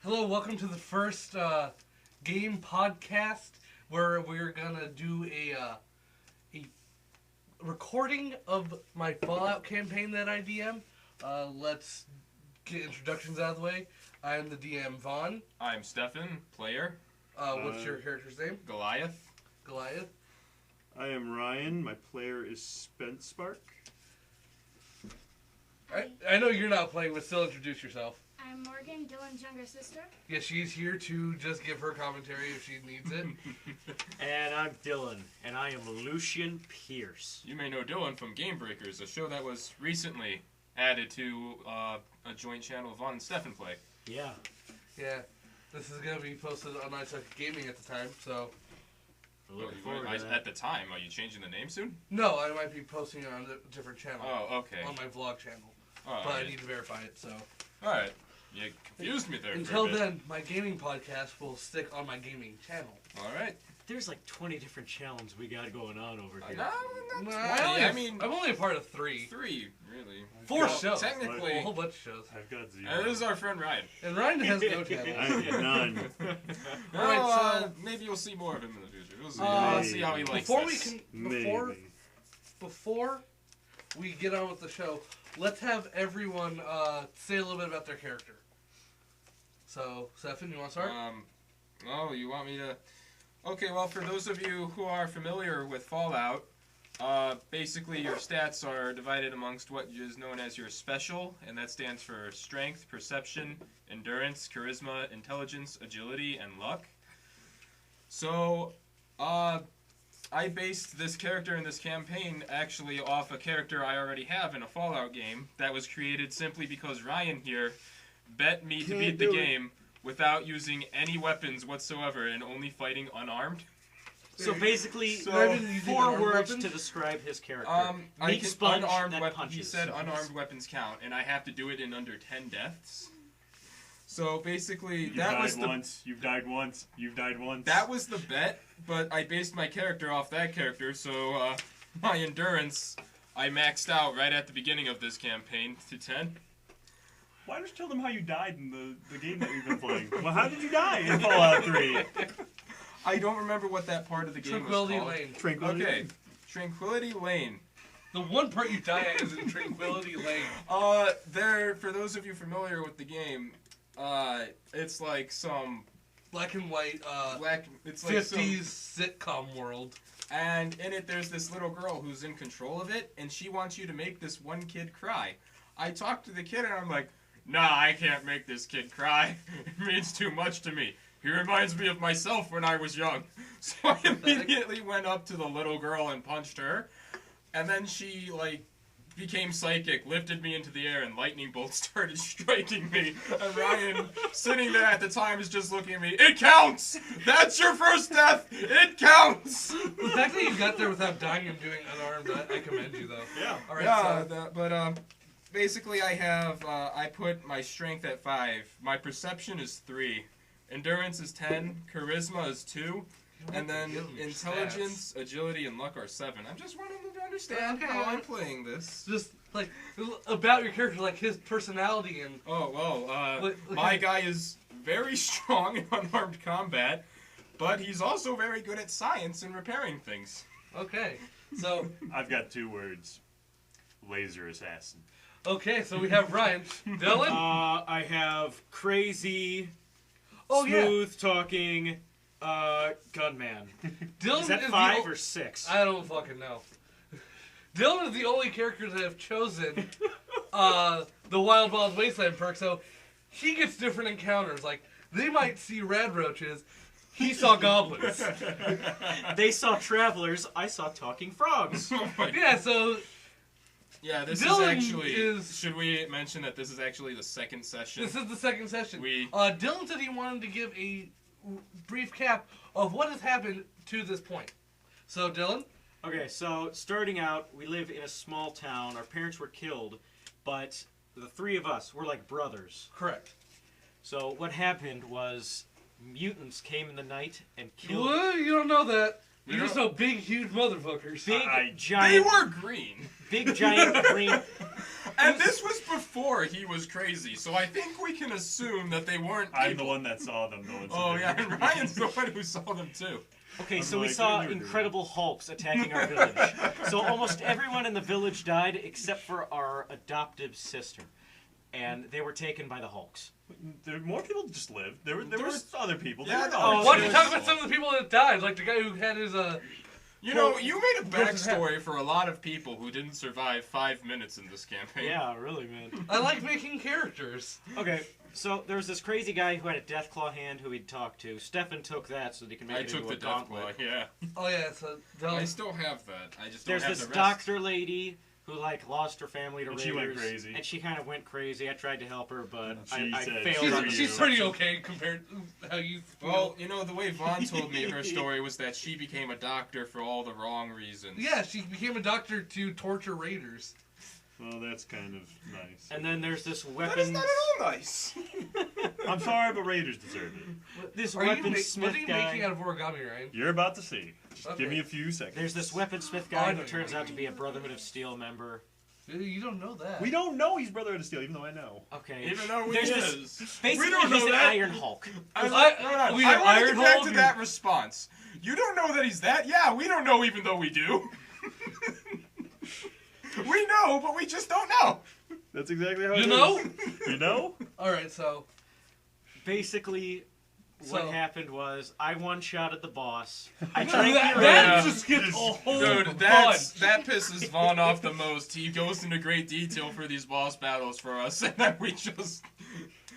Hello, welcome to the first game podcast where we're gonna do a recording of my Fallout campaign that I DM. Let's get introductions out of the way. I'm the DM, Vaughn. I'm Stefan, player. What's your character's name? Goliath. Goliath. I am Ryan. My player is Spent Spark. I know you're not playing, but still introduce yourself. I'm Morgan, Dylan's younger sister. Yeah, she's here to just give her commentary if she needs it. And I'm Dylan, and I am Lucian Pierce. You may know Dylan from Game Breakers, a show that was recently added to a joint channel Vaughn and Stefan play. Yeah. Yeah, this is gonna be posted on iSuck Gaming at the time, so. Looking forward to that. At the time, are you changing the name soon? No, I might be posting it on a different channel. Oh, okay. On my vlog channel. Oh, But I yeah. need to verify it, so. Alright. You confused me there Until for a bit. then, my gaming podcast will stick on my gaming channel. Alright. There's like 20 different channels we got going on over here. No, I'm only a part of 3. 3, really. 4 shows. Technically, A whole bunch of shows. I've got 0. and this is our friend Ryan. And Ryan has no I channel. have none. Well, so- maybe you'll see more of him in the future. We'll see. Uh, We'll see how he likes Before this. before we get on with the show, let's have everyone say a little bit about their character. So, Stefan, you want to start? Oh, you want me to... Okay, well, for those of you who are familiar with Fallout, basically your stats are divided amongst what is known as your special, and that stands for strength, perception, endurance, charisma, intelligence, agility, and luck. So, I based this character in this campaign actually off a character I already have in a Fallout game that was created simply because Ryan here bet me to beat the game without using any weapons whatsoever and only fighting unarmed. So basically, Rather than using 4 unarmed words weapons? to describe his character. I Meat can sponge unarmed that weapons. punches. He said unarmed weapons count, and I have to do it in under 10 deaths. So basically, You've that died was the once. You've died once. You've died once. that was the bet, but I based my character off that character, so my endurance I maxed out right at the beginning of this campaign to 10. Why don't you tell them how you died in the game that we've been playing? Well, how did you die in Fallout 3? I don't remember what that part of the game Tranquility was called. Lane. Tranquility. Okay, Tranquility Lane. The one part you die at is in Tranquility Lane. For those of you familiar with the game, it's like some Black and white, it's like 50s sitcom world. and in it there's this little girl who's in control of it, and she wants you to make this one kid cry. I talked to the kid and I'm like, nah, I can't make this kid cry. It means too much to me. He reminds me of myself when I was young. So I immediately went up to the little girl and punched her, and then she, became psychic, lifted me into the air, and lightning bolts started striking me. And Ryan, sitting there at the time, is just looking at me. It counts! That's your first death! It counts! The fact that you got there without dying and doing unarmed, I commend you, though. Yeah. All right, Yeah, basically I have, I put my strength at 5. My perception is 3. Endurance is 10. Charisma is 2. And then intelligence, agility, and luck are 7. I'm just wanting to understand how I'm playing this. Just, about your character, his personality and... Oh, well, Look my at- guy is very strong in unarmed combat, but he's also very good at science and repairing things. Okay, so... I've got 2 words. Laser assassin. Okay, so we have Ryan. Dylan? I have crazy, Oh, yeah. smooth talking, gunman. Dylan Is that the 5 or 6? I don't fucking know. Dylan is the only character that have chosen the Wild Wild Wasteland perk, so he gets different encounters. Like, they might see red roaches, he saw goblins. They saw travelers, I saw talking frogs. Yeah, so Yeah, this Dylan is actually... is- Should we mention that this is actually the second session? this is the second session. We- Dylan said he wanted to give a brief cap of what has happened to this point. So, Dylan? Okay, so starting out, we live in a small town. Our parents were killed, but the 3 of us were like brothers. Correct. So what happened was mutants came in the night and killed Well, you don't know that. We You just know big, huge motherfuckers. big, I- They giant, were green. big, giant green. And this was before he was crazy, so I think we can assume that they weren't I'm the people. one that saw them, though. Oh, yeah, and Ryan's the one who saw them, too. Okay, I'm so we like, saw "You're doing incredible hulks attacking our village. So almost everyone in the village died except for our adoptive sister. And they were taken by the hulks. There more people just lived. There were There's- other people. Yeah, There were no, other Why don't you people. talk about some of the people that died? Like the guy who had his You know, you made a Versus backstory for a lot of people who didn't survive 5 minutes in this campaign. Yeah, really, man. I like making characters. Okay, so there was this crazy guy who had a deathclaw hand who he'd talk to. Stefan took that so that he can make I it took into the a death claw, gauntlet. yeah. Oh yeah, so I still have that. I just There's don't have this the rest. doctor lady who like lost her family to And raiders. she went crazy. And she kind of went crazy. I tried to help her, but She I said failed she's- on she's you. pretty okay compared to how you feel. Well, you know, the way Vaughn told me her story was that she became a doctor for all the wrong reasons. yeah, she became a doctor to torture raiders. Well, that's kind of nice. And then there's this That is weapons. not at all nice. I'm sorry, but Raiders deserve it. This Are you what are weaponsmith you guy. making out of origami, Ryan? You're about to see. Just Okay. give me a few seconds. There's this weaponsmith I guy know who you turns mean. out to be a Brotherhood of Steel member. You don't know that. We don't know he's Brotherhood of Steel, even though I know. Okay. Even though he There's is. this, basically, We don't he's know an that. Iron Hulk. I I- we have want to Iron get back Hulk to and- that response. You don't know that he's that? Yeah, we don't know even though we do. We know, but we just don't know. That's exactly how You it know? is. You know? All right, so Basically, what So- happened was I one-shotted the boss. I that, drank that your Yeah. just gets a whole Dude, that pisses Vaughn off the most. He goes into great detail for these boss battles for us, and then we just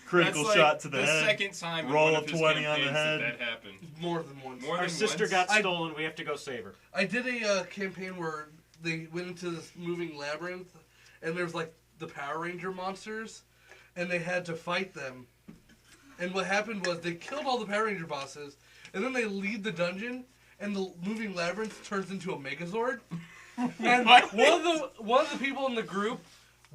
Critical that's shot like to the the head. second time in roll one a of his 20 on the campaigns head. that happened. more than once. More Our than sister once. got I- stolen. We have to go save her. I did a campaign where they went into this moving labyrinth, and there's like the Power Ranger monsters, and they had to fight them. And what happened was they killed all the Power Ranger bosses, and then they leave the dungeon, and the moving labyrinth turns into a Megazord. And What? one of the people in the group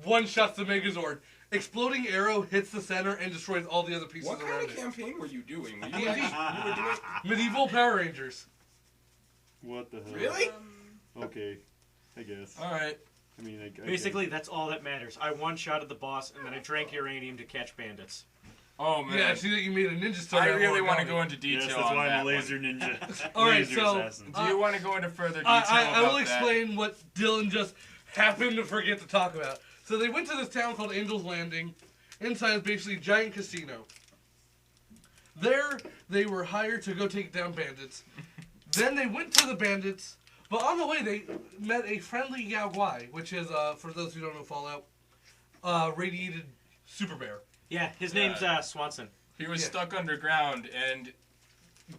one-shots the Megazord. Exploding arrow hits the center and destroys all the other pieces What kind around of it. campaign were you doing? Were you, D&D. actually, you were doing Medieval Power Rangers. What the hell? really? Okay, I guess. Alright. I mean, I Basically, that's all that matters. I one-shotted the boss, and then I drank uranium to catch bandits. Oh man. Yeah, I see that you made a ninja star. I out of really want to origami. go into detail Yes, that's on why that I'm a laser one. ninja. All right, laser so- assassin. Do you want to go into further detail I will about explain what Dylan just happened to forget to talk about. So they went to this town called Angel's Landing. Inside is basically a giant casino. There, they were hired to go take down bandits. Then they went to the bandits, but on the way they met a friendly Yao Guai, which is, for those who don't know Fallout, radiated super bear. Yeah, his Yeah. name's Swanson. that? He was Yeah. stuck underground and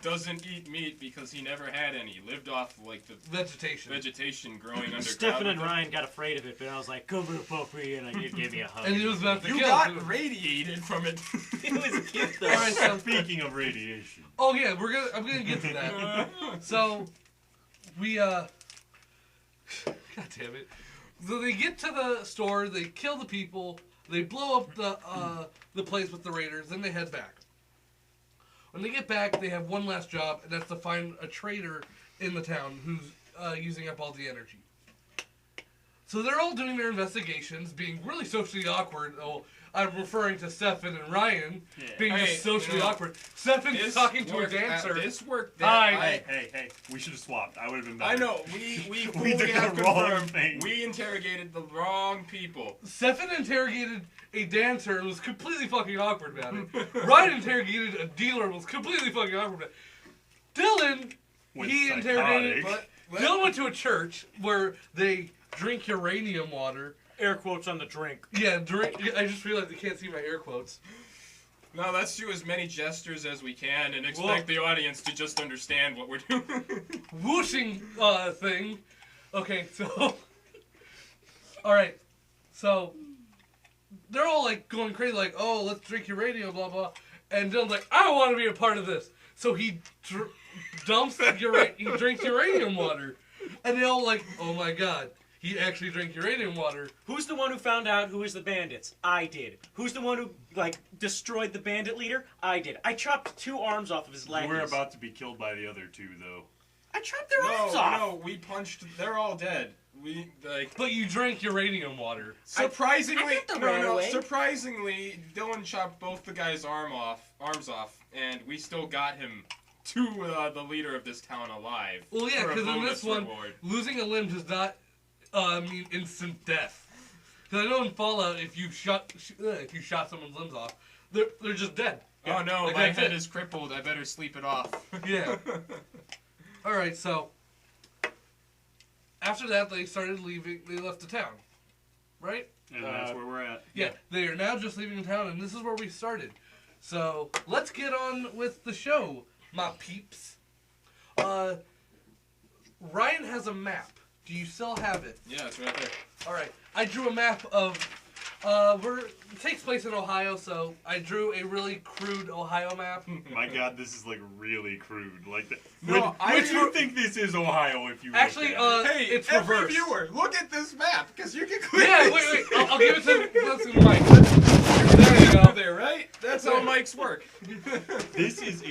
doesn't eat meat because he never had any. He lived off like the Vegetation. vegetation growing underground. Stefan and Ryan got afraid of it, but I was like, "Come here, puppy," and it gave me a hug. And he was about to You kill got him. radiated from it. It was cute though. All right, so Speaking of radiation. oh yeah, I'm gonna get to that. So, we, God damn it. So they get to the store, they kill the people, they blow up the place with the raiders, then they head back. When they get back, they have one last job, and that's to find a trader in the town who's using up all the energy. So they're all doing their investigations, being really socially awkward. Oh, I'm referring to Stefan and Ryan being Hey, just socially you know, awkward. Stefan's This talking to a worked out- dancer. This worked. Hi. Hey, we should have swapped. I would have been better. I know. We We fully did have the wrong confirmed. thing. We interrogated the wrong people. Stefan interrogated a dancer and was completely fucking awkward about it. Ryan interrogated a dealer and was completely fucking awkward about it. Dylan, Went he psychotic. interrogated. But Dylan went to a church where they drink uranium water. Air quotes on the drink. Yeah, drink. I just realized you can't see my air quotes. no, let's do as many gestures as we can and expect the audience to just understand what we're doing. Whooshing thing. Okay, so. Alright, so. They're all like going crazy, like, oh, let's drink uranium, blah, blah. And Dylan's like, I want to be a part of this. So he dumps he drinks uranium water. And they all like, oh my god, he actually drank uranium water. Who's the one who found out who was the bandits? I did. Who's the one who, like, destroyed the bandit leader? I did. I chopped 2 arms off of his legs. We're about to be killed by the other two, though. I chopped their arms off. No, we punched. They're all dead. We like. But you drank uranium water. Surprisingly, I got the right away. surprisingly, Dylan chopped both the guy's arms off, and we still got him to the leader of this town alive. Well, yeah, for a because in bonus this one, reward. losing a limb does not mean instant death. Because I know in Fallout, if you shot someone's limbs off, they're just dead. Oh no, Like, my that's head it. is crippled. I better sleep it off. Yeah. All right, so after that, they started leaving. They left the town, right? And that's where we're at. Yeah. They are now just leaving town, and this is where we started. So let's get on with the show, my peeps. Ryan has a map. Do you still have it? Yeah, it's right there. All right. I drew a map of it takes place in Ohio, so I drew a really crude Ohio map. My God, this is like really crude. Like that. No, Would you think this is Ohio if you look Actually, at it? Hey, it's every reversed. viewer, look at this map, because you can clearly Yeah, wait. see- I'll give it to Mike. There you go. there, right? That's how mics work. This is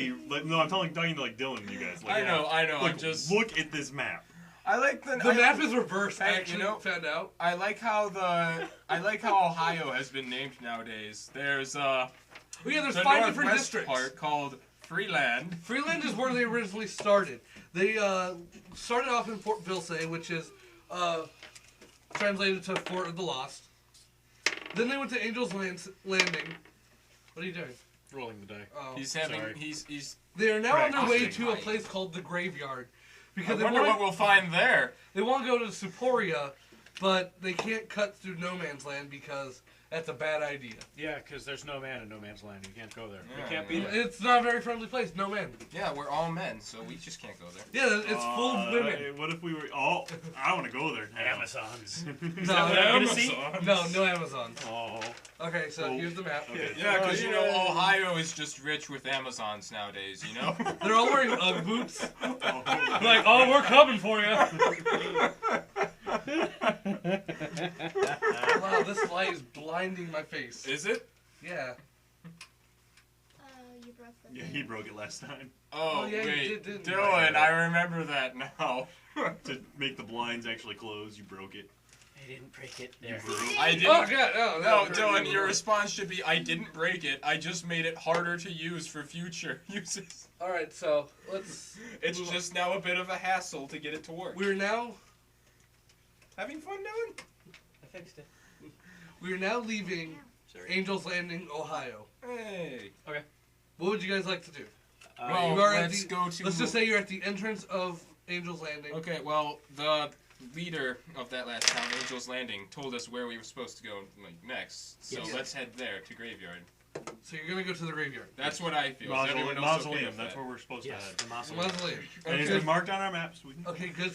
no. I'm talking to like Dylan and you guys. Like, I know. Look, I'm just. look at this map. I like The map is reversed. I Hey, actually you know- found out. I like how Ohio has been named nowadays. There's Oh yeah, there's the 5 different northwest districts. part called Freeland. Freeland is where they originally started. They started off in Fort Vilsae, which is translated to Fort of the Lost. Then they went to Angel's Landing. What are you doing? Rolling the die. Oh. He's having Sorry. he's. They are now on their way practicing. to a place called the Graveyard. I Because wonder what we'll find there. they want to go to Suporia, but they can't cut through No Man's Land because that's a bad idea. Yeah, because there's no man in no man's land. You can't go there. Yeah, You can't be yeah. there. It's not a very friendly place. No man. Yeah, we're all men, so we just can't go there. Yeah, it's full of women. What if we were? Oh, I want to go there. Now. Amazons. Is No, that what I'm gonna see? No Amazon. Oh. Okay, so Oh. here's the map. Okay. Yeah, because you know Ohio is just rich with Amazons nowadays. You know. They're all wearing Ugg boots. Oh. Like, oh, we're coming for you. Wow, this light is blinding my face. Is it? Yeah. You broke the Yeah, he broke it last time Oh, yeah, you wait, didn't you? Dylan, I remember that now. to make the blinds actually close. You broke it. I didn't break it. You There. broke it. I Oh, didn't. God. Oh, No, no, Dylan, your response should be, I didn't break it, I just made it harder to use for future uses. Alright, so let's. It's move on. just now a bit of a hassle to get it to work. We're now Having fun, Dylan? I fixed it. leaving Angel's Landing, Ohio. Hey. What would you guys like to do? Well, you are at let's the- go to... Let's just say you're at the entrance of Angel's Landing. Okay, well, the leader of that last town, Angel's Landing, told us where we were supposed to go next. So Yes. let's head there, to Graveyard. So you're gonna go to the graveyard. That's what I feel. Is everyone else okay Mausoleum. with That's that? where we're supposed Yes, to the head. Mausoleum. Mausoleum. And it's Okay. been marked on our maps. We can... Okay, good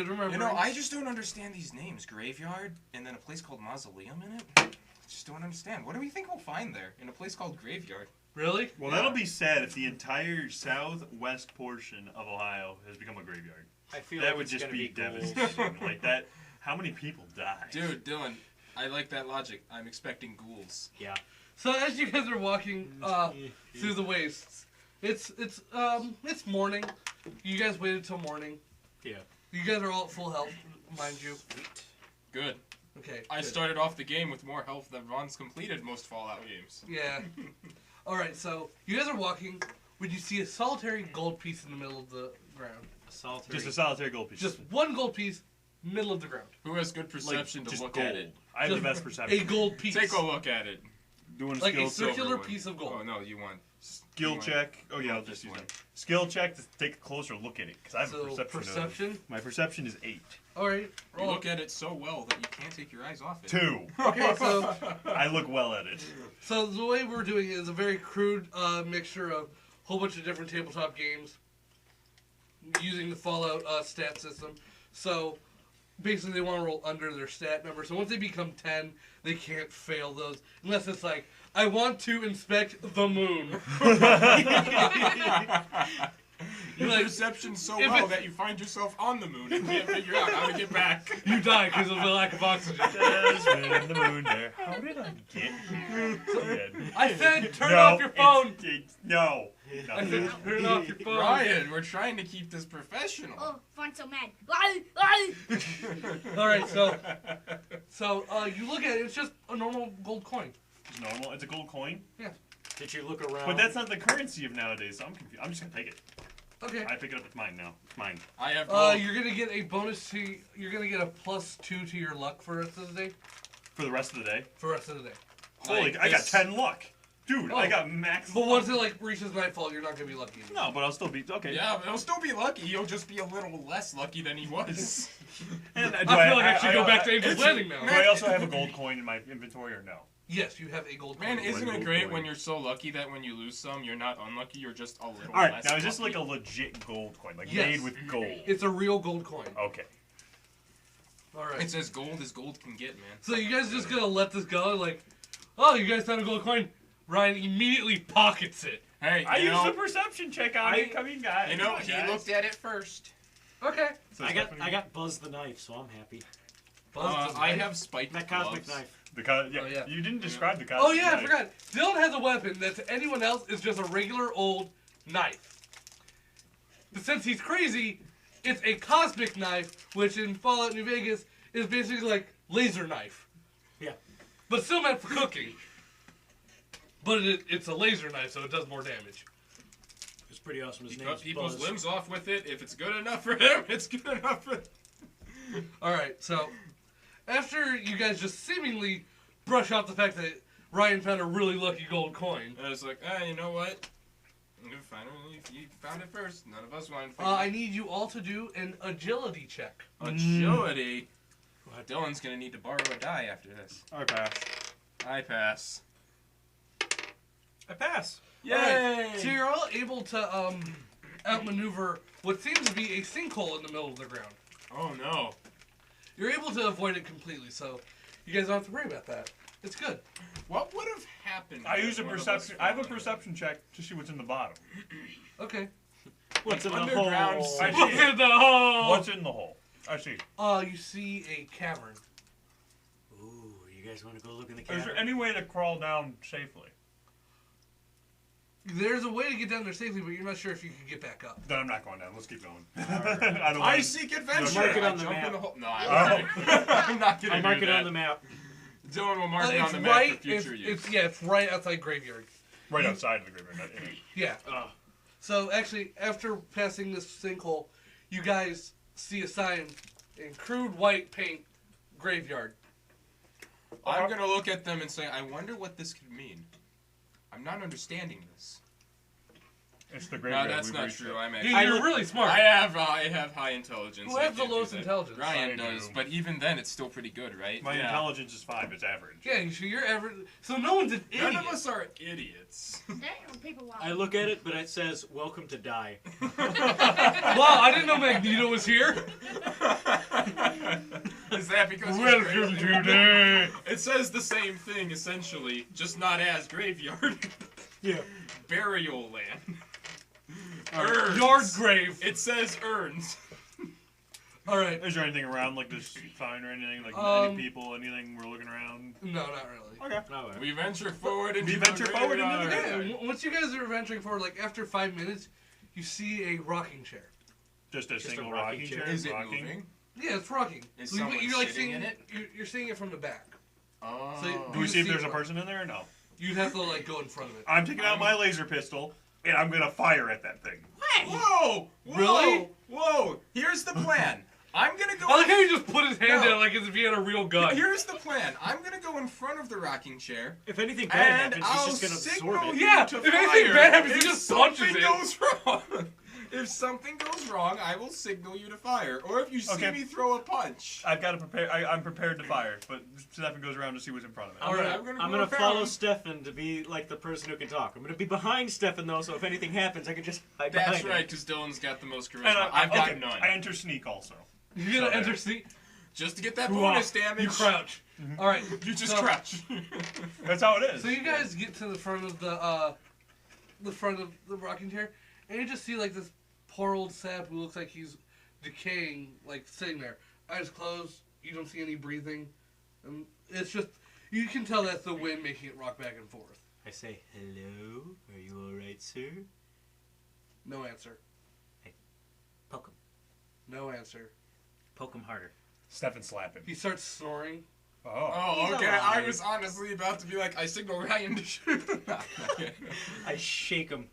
remembering. You know, I just don't understand these names. Graveyard, and then a place called Mausoleum in it? I just don't understand. What do we think we'll find there, in a place called Graveyard? Really? Well, that'll be sad if the entire southwest portion of Ohio has become a graveyard. I feel That like would it's just gonna be ghouls. devastating. Like that. How many people die? Dude, Dylan, I like that logic. I'm expecting ghouls. Yeah. So as you guys are walking through the wastes, it's morning. You guys waited till morning. Yeah. You guys are all at full health, mind you. Good. Okay. I good. started off the game with more health than Ron's completed most Fallout games. Yeah. All right. So you guys are walking. When you see a solitary gold piece in the middle of the ground, A solitary. Just a solitary gold piece. just one gold piece, middle of the ground, Who has good perception to just look gold. at it? I have the Just best perception. a gold piece, Take a look at it. Doing a like skill, a circular silver one. piece of gold. Oh, no, you want... skill you want- check. Oh yeah, I'll this just use one. that. Skill check to take a closer look at it because I have So a perception. perception. My perception is 8. All right. You Roll. look at it so well that you can't take your eyes off it. 2. Okay. So. I look well at it. So the way we're doing it is a very crude mixture of a whole bunch of different tabletop games using the Fallout stat system. So basically they want to roll under their stat number. So once they become 10, they can't fail those. Unless it's like, I want to inspect the moon. Your like, perception's so if low it- that you find yourself on the moon and can't figure out how to get back. you die because of the lack of oxygen. Jasmine in the moon there. How did I get here? I said turn off your phone. No. I said turn off your phone. Ryan, we're trying to keep this professional. Oh, Fawn's so mad. All right, so you look at it. It's just a normal gold coin. It's normal. It's a gold coin. Did you look around? But that's not the currency of nowadays, so I'm confused. I'm just gonna take it. Okay. I pick it up. It's mine now. It's mine. I have gold. You're gonna get a bonus to. You're gonna get a +2 to your luck for the rest of the day. For the rest of the day. For the rest of the day. Holy! I got 10 luck. Dude, I got max. But once it like reaches nightfall, you're not gonna be lucky anymore. No, but I'll still be okay. Yeah, but he'll still be lucky. He'll just be a little less lucky than he was. And I feel like I should go back to Angel's Landing now. Do I also have a gold coin in my inventory or no? Yes, you have a gold coin. Man, isn't it gold great coin. when you're so lucky that when you lose some, you're not unlucky, you're just a little All right, less now is this lucky? like a legit gold coin, like Yes. made with gold? It's a real gold coin. Okay. All right. It's as gold can get, man. So you guys just gonna let this go? Like, oh, you guys found a gold coin. Ryan immediately pockets it. Hey, I you used know, a perception check on it. Come in, guys. you know, Come on, he guys. looked at it first. Okay. So I Stephanie- got Buzz the knife, so I'm happy. I have spiked That cosmic gloves. knife. Yeah, Oh, yeah. you didn't describe the cosmic Oh yeah, I knife. forgot. Dylan has a weapon that to anyone else is just a regular old knife. But since he's crazy, it's a cosmic knife, which in Fallout New Vegas is basically like laser knife. Yeah. But still meant for cooking. But it's a laser knife, so it does more damage. It's pretty awesome. His He name's cut people's Buzz. limbs off with it. If it's good enough for him, it's good enough for. Alright, so after you guys just seemingly brush off the fact that Ryan found a really lucky gold coin, I was like, you know what? Finally, you found it first. None of us wanted to. I need you all to do an agility check. Agility. Dylan's gonna need to borrow a die after this. I pass. I pass. I pass. Yay! Alright, so you're all able to outmaneuver what seems to be a sinkhole in the middle of the ground. Oh no. You're able to avoid it completely, so you guys don't have to worry about that. It's good. What would have happened? I if use a one of us perception. I have a fell in? perception check to see what's in the bottom. Okay. What's in the Underground hole? I Look see. at the hole! What's in the hole? I see. You see a cavern. Ooh, you guys want to go look in the Is cavern? there any way to crawl down safely? There's a way to get down there safely, but you're not sure if you can get back up. Then I'm not going down. Let's keep going. Alright. I don't I want seek adventure. Mark it I on the jump map. in the hole. No, Oh. I'm not gonna I mark do it that. on the map. Dylan will mark it on It's the map right. for future use. It's right outside graveyard. right outside of the graveyard. Not in it. Yeah. So actually, after passing this sinkhole, you guys see a sign in crude white paint, graveyard. I'm gonna look at them and say, I wonder what this could mean. I'm not understanding this. It's the No, graveyard. that's We've not reached true. it. I'm You're, actually. you're really smart. I have high intelligence. Who I has the can't do lowest that. intelligence? Ryan I does, do. but even then, it's still pretty good, right? My Yeah. intelligence is 5. It's average. Yeah, so you're ever. So no one's an idiot. None of us are idiots. Damn, people wow. I look at it, but it says, "Welcome to die." Wow, I didn't know Magneto was here. Is that because he's Welcome great? to day. It says the same thing essentially, just not as graveyard. Yeah. Burial land. Yard Urns. grave. It says urns. All right. Is there anything around like this sign or anything? Like any people, anything we're looking around? No, not really. Okay. All right. We venture forward into We venture the forward into the graveyard. Yeah, graveyard. once you guys are venturing forward, like after 5 minutes, you see a rocking chair. Just a Just a single rocking rocking chair. chair. Is it rocking. moving? Yeah, it's rocking. Is So someone you're like sitting seeing in it? You're seeing it from the back. Oh. So- Do we see if see there's a it. person in there or no? You'd have to like go in front of it. I'm taking out my laser pistol and I'm gonna fire at that thing. Whoa! Whoa! Really? Whoa! Here's the plan. I'm gonna go. I like how you just put his hand No. out like as if he had a real gun. Here's the plan. I'm gonna go in front of the rocking chair, If anything bad and happens, I'll he's just gonna signal absorb it. you Yeah, to if fire. anything bad happens, he If just punches something it. goes wrong, if something goes wrong, I will signal you to fire. Or if you see Okay. me throw a punch. I've got to prepare. I'm prepared to fire, but Stefan goes around to see what's in front of it. I'm All gonna, right, I'm go gonna follow around. Stefan to be like the person who can talk. I'm gonna be behind Stefan though, so if anything happens, I can just hide That's behind him. right, because Dylan's got the most charisma. And I've got okay, none. I enter sneak also. You're gonna So enter there. seat. Just to get that Hoo-ah. bonus damage. You crouch. All right. You just so, crouch. That's how it is. So you guys get to the front of the rocking chair, and you just see like this poor old sap who looks like he's decaying, like sitting there, eyes closed. You don't see any breathing, and it's just you can tell that's the wind making it rock back and forth. I say, hello, are you alright, sir? No answer. Poke him. No answer. Poke him harder. Stefan slap him. He starts snoring. Oh. Oh, He's okay. alive. I was honestly about to be like, I signal Ryan to shoot him. I shake him.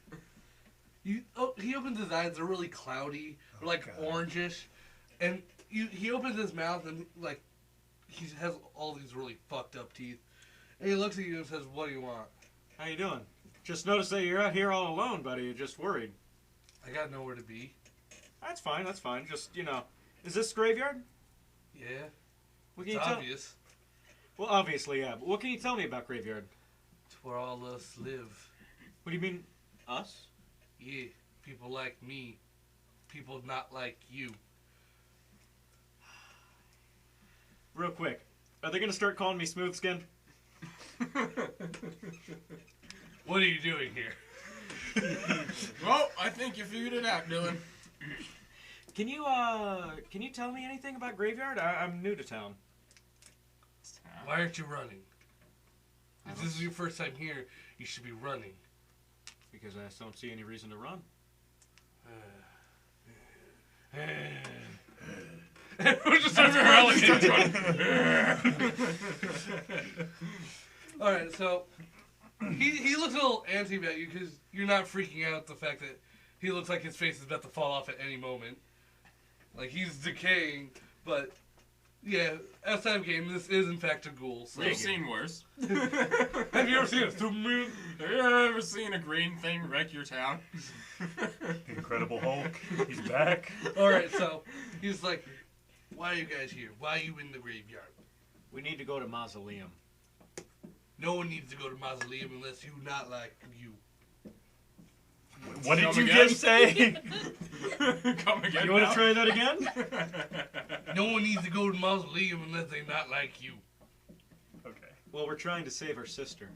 He opens his eyes. They're really cloudy, they're like God. orangish, and he opens his mouth and like he has all these really fucked up teeth, and he looks at you and says, "What do you want?" How you doing? Just noticed that you're out here all alone, buddy. You're just worried. I got nowhere to be. That's fine, that's fine. Just, is this graveyard? Yeah, What can it's you tell? obvious. Well, obviously, yeah. But what can you tell me about graveyard? It's where all us live. What do you mean, us? Yeah, people like me, people not like you. Real quick, are they gonna start calling me Smooth Skin? What are you doing here? Well, I think you figured it out, Dylan. Can you tell me anything about graveyard? I'm new to town. Why aren't you running? If this is your first time here, you should be running. Because I just don't see any reason to run. Everyone just starts growling. Alright, so he looks a little antsy about you because you're not freaking out at the fact that he looks like his face is about to fall off at any moment. Like he's decaying, but yeah, outside of game, this is in fact a ghoul. So. We've seen worse. Have you ever seen a supermoon? Have you ever seen a green thing wreck your town? Incredible Hulk. He's back. Alright, so he's like, why are you guys here? Why are you in the graveyard? We need to go to Mausoleum. No one needs to go to Mausoleum unless you not like you. What did Come you again? just say? Come again. You want now? to try that again? No one needs to go to Mausoleum unless they not like you. Okay. Well, we're trying to save our sister.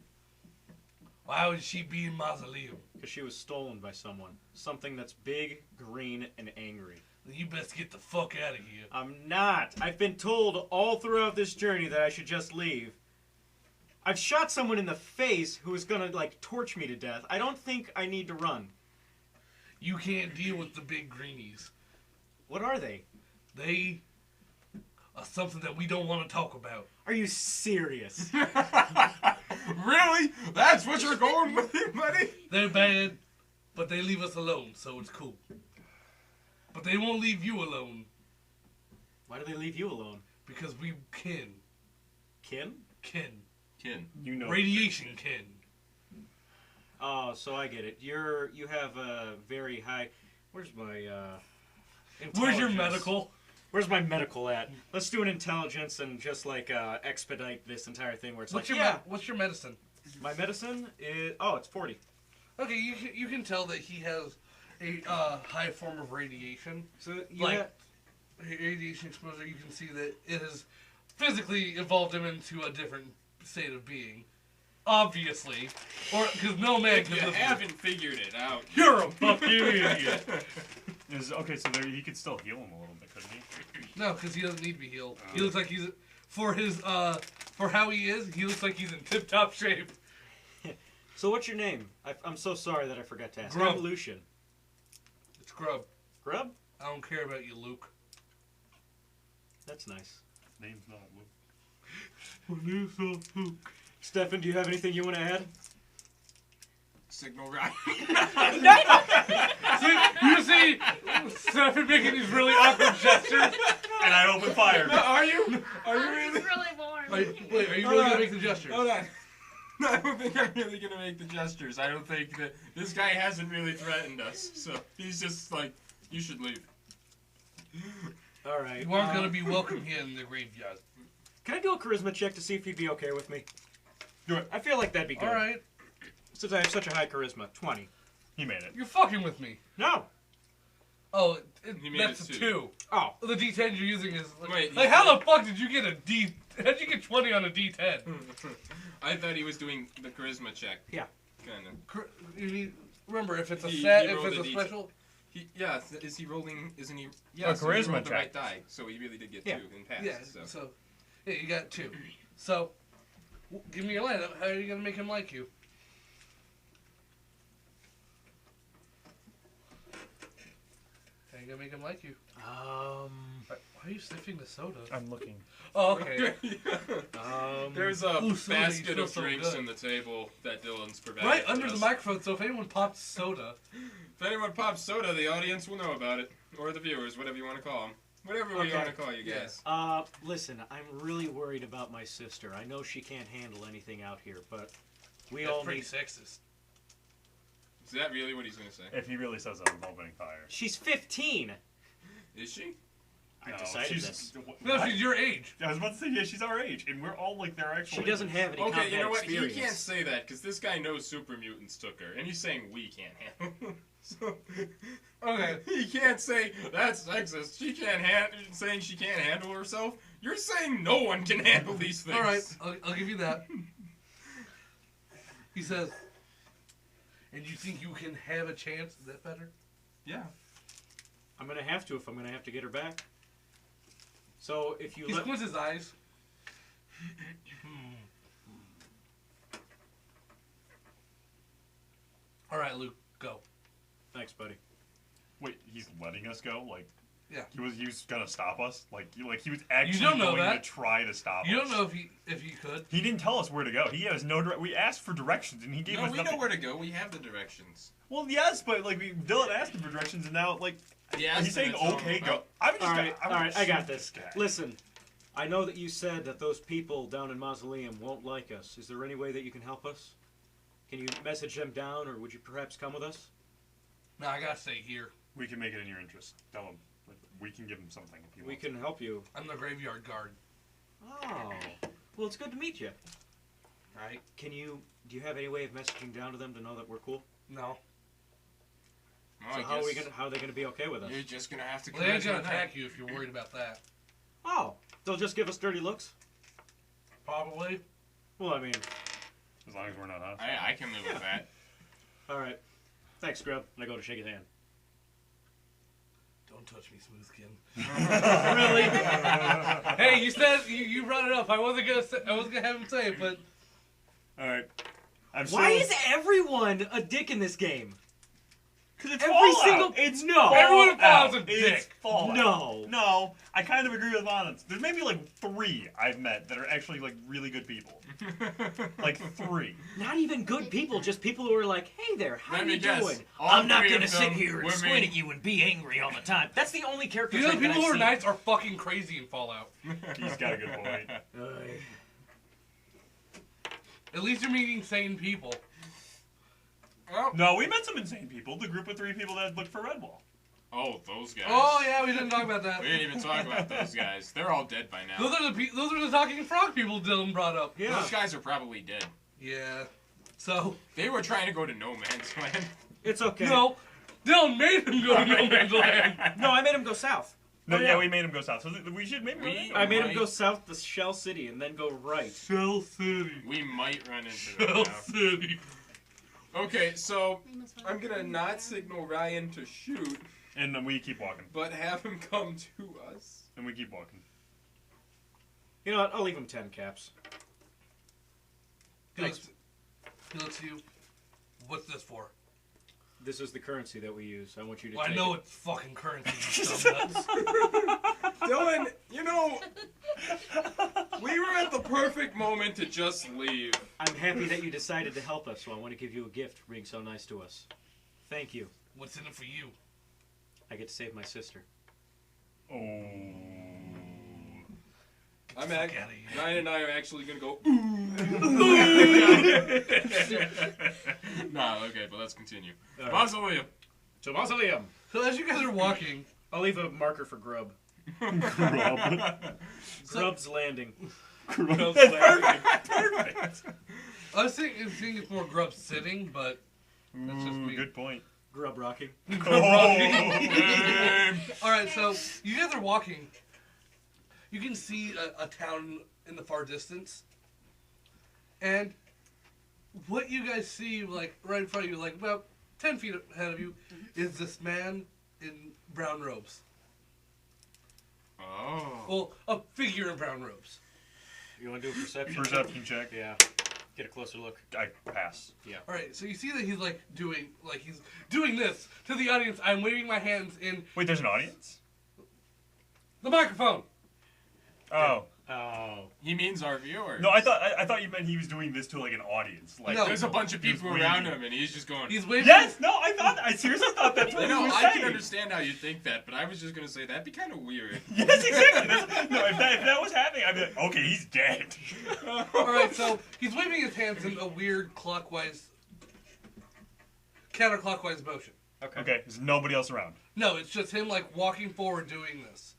Why would she be in Mausoleum? Because she was stolen by someone. Something that's big, green, and angry. Then you best get the fuck out of here. I'm not. I've been told all throughout this journey that I should just leave. I've shot someone in the face who was gonna, torch me to death. I don't think I need to run. You can't deal with the big greenies. What are they? They are something that we don't want to talk about. Are you serious? Really? That's what you're going with, buddy? They're bad, but they leave us alone, so it's cool. But they won't leave you alone, Why do they leave you alone? because we kin. Kin? Kin. Kin. You know. Radiation kin. Oh, so I get it. You have a very high. Where's my Where's your intelligence? medical? Where's my medical at? Let's do an intelligence and just expedite this entire thing where it's What's like, your yeah, what's your medicine? my medicine is it's 40. Okay, you can tell that he has a high form of radiation. So you Like have- radiation exposure, you can see that it has physically evolved him into a different state of being. Obviously, or because no man If can you live. haven't figured it out. You're a fucking idiot. Okay, so there, he could still heal him a little bit, couldn't he? No, because he doesn't need to be healed. He looks like he's for how he is. He looks like he's in tip-top shape. So what's your name? I'm so sorry that I forgot to ask. Grub. Evolution. It's Grub. Grub? I don't care about you, Luke. That's nice. Name's not Luke. My name's not Luke. Stefan, do you have anything you want to add? Signal Ryan. You see Stefan making these really awkward gestures. And I open fire. Are you? Are you Oh, really? it's really warm. Wait, are you really gonna make the gestures? Hold on. I don't think I'm really gonna make the gestures. I don't think that this guy hasn't really threatened us. So he's just like, you should leave. All right. You aren't gonna be welcome here in the graveyard. Can I do a charisma check to see if he'd be okay with me? Do it. I feel like that'd be good. All right, Since I have such a high charisma. 20. He made it. you're fucking with me. No. Oh, You made that's it a two. 2. Oh. The D10 you're using is Wait, like how the fuck did you get a D? How'd you get 20 on a D10? I thought he was doing the charisma check. Yeah. Kind of. You need remember if it's a He set, if rolled it's a a D10. special, Is he rolling? Isn't he? Yeah, A so he charisma rolled the right check. die, so he really did get Yeah. 2 and passed. Yeah, so yeah, you got 2. So, give me your lineup. How are you gonna make him like you? How are you gonna make him like you? Why are you sniffing the soda? I'm looking. Oh, okay. There's a Ooh, soda, you basket feel of so drinks good. on the table that Dylan's provided. Right for under the us. microphone, so if anyone pops soda, If anyone pops soda, the audience will know about it, or the viewers, whatever you want to call them, whatever we Okay. want to call you guys. Listen, I'm really worried about my sister. I know she can't handle anything out here, but we that's all pretty need... sexist. Is that really what he's gonna say? If he really says I'm opening fire. She's 15! Is she? I No, decided she's, this. No, what? she's your age. I was about to say, yeah, she's our age, and we're all like their actual She doesn't ages. have any Okay, combat you know what? experience. He can't say that because this guy knows super mutants took her, and he's saying we can't handle. So Okay. he can't say that's sexist. She can't saying she can't handle herself. You're saying no one can handle these things. All right, I'll give you that. He says, and you think you can have a chance? Is that better? Yeah. I'm gonna have to if I'm gonna have to get her back. So if you He let... squints his eyes. All right, Luke, go. Thanks, buddy. Wait, he's letting us go? Like, Yeah. he was gonna stop us? Like he was actually don't know going that. to try to stop You us. don't know if he could. He didn't tell us where to go. He has no we asked for directions, and he gave No, us we nothing. know where to go. We have the directions. Well, yes, but like Dylan asked him for directions, and now like Yeah. he's saying okay, go. I'm just All right, I got shoot this. guy. Listen, I know that you said that those people down in Mausoleum won't like us. Is there any way that you can help us? Can you message them down, or would you perhaps come with us? No, I gotta stay here. We can make it in your interest. Tell him. Like, we can give him something if he We wants. can help you. I'm the graveyard guard. Oh, well, it's good to meet you. Right? Do you have any way of messaging down to them to know that we're cool? No. Well, So I how guess are they gonna be okay with us? You're just gonna have to. Well, they ain't gonna congratulate attack you if you're worried about that. Oh, they'll just give us dirty looks? Probably. Well, I mean, As long as we're not us. I can live with that. all right. Thanks, Grub. And I go to shake his hand. Don't touch me, Smoothskin. Really? Hey, you said you brought it up. I wasn't gonna have him say it, but All right. I'm Why so, is everyone a dick in this game? Because it's every Fallout. single- It's No. Everyone in Fallout. Fallout's a It's dick. Fallout. No. No, I kind of agree with Lawrence. There's maybe like 3 I've met that are actually like really good people. Like 3. Not even good people, just people who are like, hey there, how Let are me you guess. doing? All I'm not 3 gonna of sit them here and were squint me. at you and be angry all the time. That's the only character you know, trait that people I've who are seen. nice are fucking crazy in Fallout. He's got a good point. At least you're meeting sane people. Well, No, we met some insane people. The group of 3 people that looked for Redwall. oh, those guys. Oh yeah, we didn't talk about that. We didn't even talk about those guys. They're all dead by now. Those are the talking frog people Dylan brought up. Yeah. Those guys are probably dead. Yeah. So They were trying to go to No Man's Land. It's okay. no, Dylan made him go to No Man's Land. No, I made him go south. No, Oh, yeah, yeah. we made him go south. So we should maybe. We- I made him Right. go south to Shell City and then go right. Shell City. We might run into them Shell now. City. Okay, so They must I'm gonna not signal Ryan to shoot, And then we keep walking. but have him come to us. And we keep walking. You know what? I'll leave him 10 caps. He looks at you. What's this for? This is the currency that we use. I want you to Well, I take know it. it's fucking currency, you dumb nuts. Dylan, you know, we were at the perfect moment to just leave. I'm happy that you decided to help us, so I want to give you a gift for being so nice to us. Thank you. What's in it for you? I get to save my sister. Oh. I'm Fuck outta here. Ryan and I are actually gonna go. Nah, okay, but let's continue. All right. Mausoleum. So Mausoleum. So as you guys are walking, I'll leave a marker for Grub. Grub. Grub's Landing. Grub. Perfect. I was thinking it's more Grub sitting, but that's just Ooh, me. good point. Grub rocking. All right, so you guys are walking. You can see a town in the far distance, and what you guys see, like right in front of you, like about 10 feet ahead of you, is this man in brown robes. Oh. Well, a figure in brown robes. You want to do a perception? Perception check. Yeah. Get a closer look. I pass. All right, so you see that he's doing this to the audience. I'm waving my hands in Wait, there's an audience? the microphone. Oh. Oh. He means our viewers. No, I thought you meant he was doing this to like an audience. Like, No. There's a bunch of He was people around waving. him, and he's just going. He's waving. Yes. No, I seriously thought that's what You he know, was I saying. can understand how you think that, but I was just gonna say that'd be kind of weird. Yes, exactly. No, if that was happening, I'd be like, okay, he's dead. All right, so he's waving his hands in a weird counterclockwise motion. Okay. Okay, there's nobody else around. No, it's just him like walking forward doing this.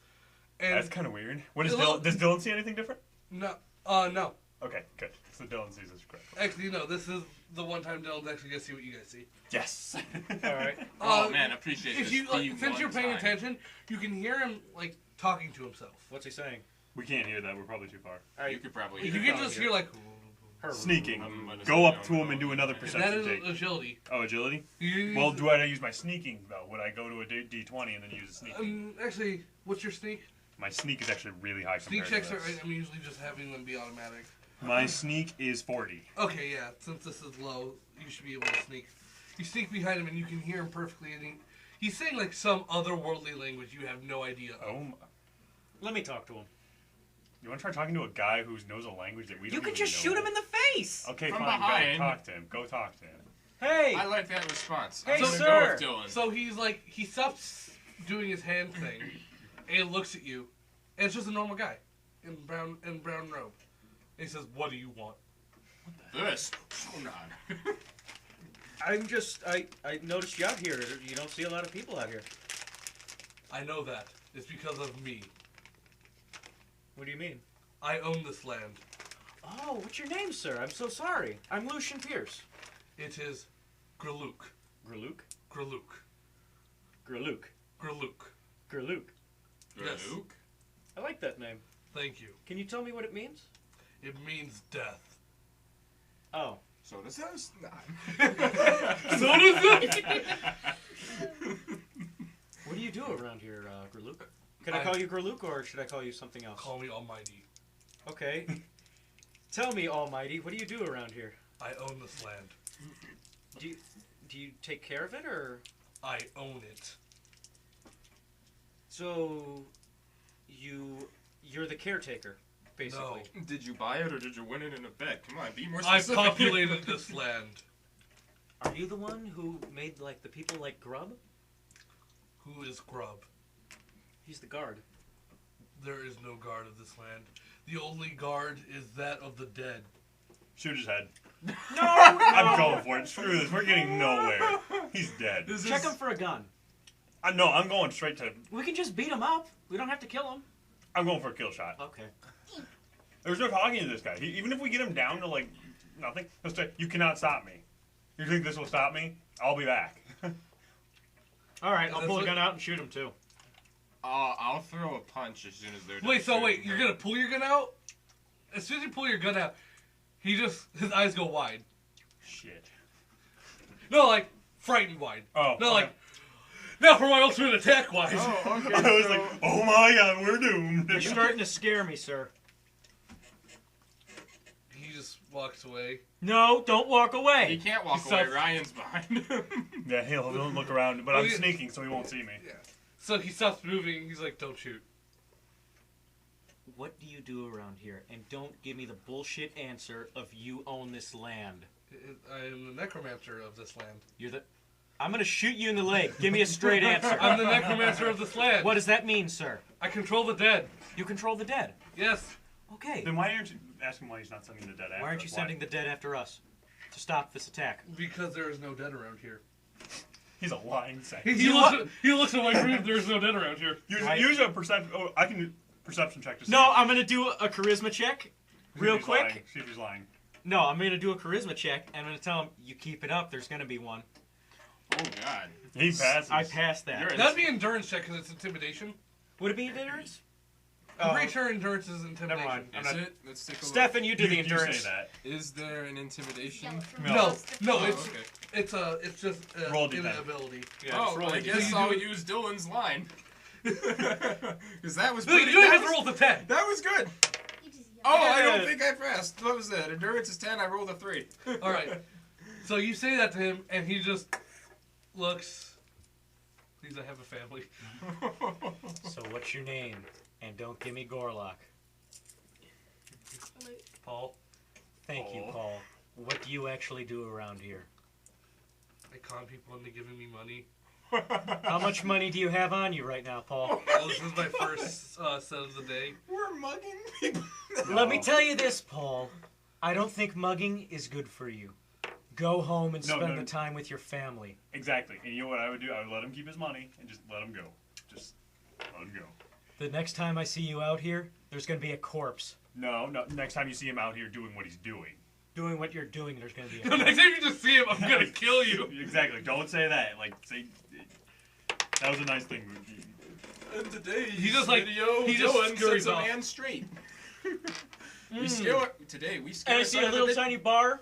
And That's kind of weird. What is Hello? Dylan? Does Dylan see anything different? no, no. Okay, good. So Dylan sees us correctly. Actually, no. This is the one time Dylan's actually gonna see what you guys see. Yes. All right. Oh man, I appreciate If this. you the since you're one paying time. attention, you can hear him like talking to himself. What's he saying? We can't hear that. We're probably too far. All right. You could probably. You hear can it. just hear like. Sneaking. I'm gonna Go say up no, to him no, and do another no. That perception is check. agility. Oh, agility? You, Well, do I use my sneaking, though? Would I go to a D20 and then use a sneaking? actually, what's your sneak? My sneak is actually really high Sneak compared checks to are. this. I'm usually just having them be automatic. My sneak is 40. Okay, yeah. Since this is low, you should be able to sneak. You sneak behind him and you can hear him perfectly. And he's saying like some otherworldly language you have no idea of. Oh, my. Let me talk to him. You want to try talking to a guy who knows a language that we don't You could even just know? shoot him in the face. Okay, From fine. behind. Go talk to him. Go talk to him. Hey. I like that response. Hey, I'm gonna sir. go with Dylan. So he's like, he stops doing his hand thing, and he looks at you, and it's just a normal guy in brown robe. And he says, "What do you want?" This. Hold on. I'm just. I noticed you out here. You don't see a lot of people out here. I know that. It's because of me. What do you mean? I own this land. Oh, what's your name, sir? I'm so sorry. I'm Lucian Pierce. It is Graluk. Graluk? Graluk. Graluk. Graluk. Graluk. Yes. Luke? I like that name. Thank you. Can you tell me what it means? It means death. Oh. So does this? Nah. So does it. What do you do around here, Graluk? Can I I- call you Graluk, or should I call you something else? Call me Almighty. Okay. Tell me, Almighty, what do you do around here? I own this land. Do you take care of it, or? I own it. So, you're the caretaker, basically. No. Did you buy it or did you win it in a bet? Come on, be more I specific. populated this land. Are you the one who made like the people like Grub? Who is Grub? He's the guard. There is no guard of this land. The only guard is that of the dead. Shoot his head. No! I'm going for it. Screw this. We're getting nowhere. He's dead. This Check is- him for a gun. No, I'm going straight to. We can just beat him up. We don't have to kill him. I'm going for a kill shot. Okay. There's no talking to this guy. Even if we get him down to like nothing, he'll say, "You cannot stop me. You think this will stop me? I'll be back." All right, I'll That's pull a what- gun out and shoot him too. I'll throw a punch as soon as they're done Wait, so wait, shooting. you're gonna pull your gun out? As soon as you pull your gun out, his eyes go wide. Shit. No, like, frightened wide. Oh. No, like, now for my ultimate attack wide. Oh, okay. I was so- like, "Oh my god, we're doomed." You're starting to scare me, sir. He just walks away. No, don't walk He away. can't walk He's away. self- Ryan's behind him. Yeah, he'll look around, but Well, I'm yeah. sneaking, so he won't see me. Yeah. So he stops moving. He's like, "Don't shoot." What do you do around here? And don't give me the bullshit answer of you own this land. I am the necromancer of this land. You're the. I'm gonna shoot you in the leg. Give me a straight answer. I'm the necromancer of this land. What does that mean, sir? I control the dead. You control the dead. Yes. Okay. Then why aren't you asking why he's not sending the dead after Why aren't you us? sending the dead after us to stop this attack? Because there is no dead around here. He's a lying sack. He looks away from me. There's no dead around here. Use a perception. Oh, I can do perception check to see. No, I'm gonna do a charisma check, See if real he's quick. lying. See if he's lying. No, I'm gonna do a charisma check, and I'm gonna tell him, you keep it up, there's gonna be one. Oh God. He passes. I passed that. You're in- That'd be endurance check because it's intimidation. Would it be endurance? I'm pretty sure endurance is intimidation. mind. I'm Is not- it? Let's take a look. Stefan, you do the You endurance. say that. Is there an intimidation? No, Oh, it's okay. it's just Roll an d10. ability. Yeah, Oh, just roll I a guess You I'll do- use Dylan's line. Because that was No, pretty. you That just was, rolled a 10. that was good. You just Oh, I Yeah. don't think I passed. What was that? Endurance is 10. I rolled a 3. All right. So you say that to him, and he just looks. Please, I have a family. So what's your name? And don't give me Gorlock. Paul, Thank you, Paul. Paul. What do you actually do around here? I con people into giving me money. How much money do you have on you right now, Paul? Well, this is my first set of the day. We're mugging people. Let me tell you this, Paul. I don't think mugging is good for you. Go home and No, spend no. the time with your family. Exactly. And you know what I would do? I would let him keep his money and just let him go. Just let him go. The next time I see you out here, there's going to be a corpse. No, next time you see him out here doing what he's doing. Doing what you're doing, there's going to be a The corpse. next time you just see him, I'm gonna kill you. Exactly. Don't say that. Like, say, that was a nice thing. And today's He just, like, video, he just Dylan scurries sets a off. man straight. We scare today. We scare. And I see a son of little bitch. tiny bar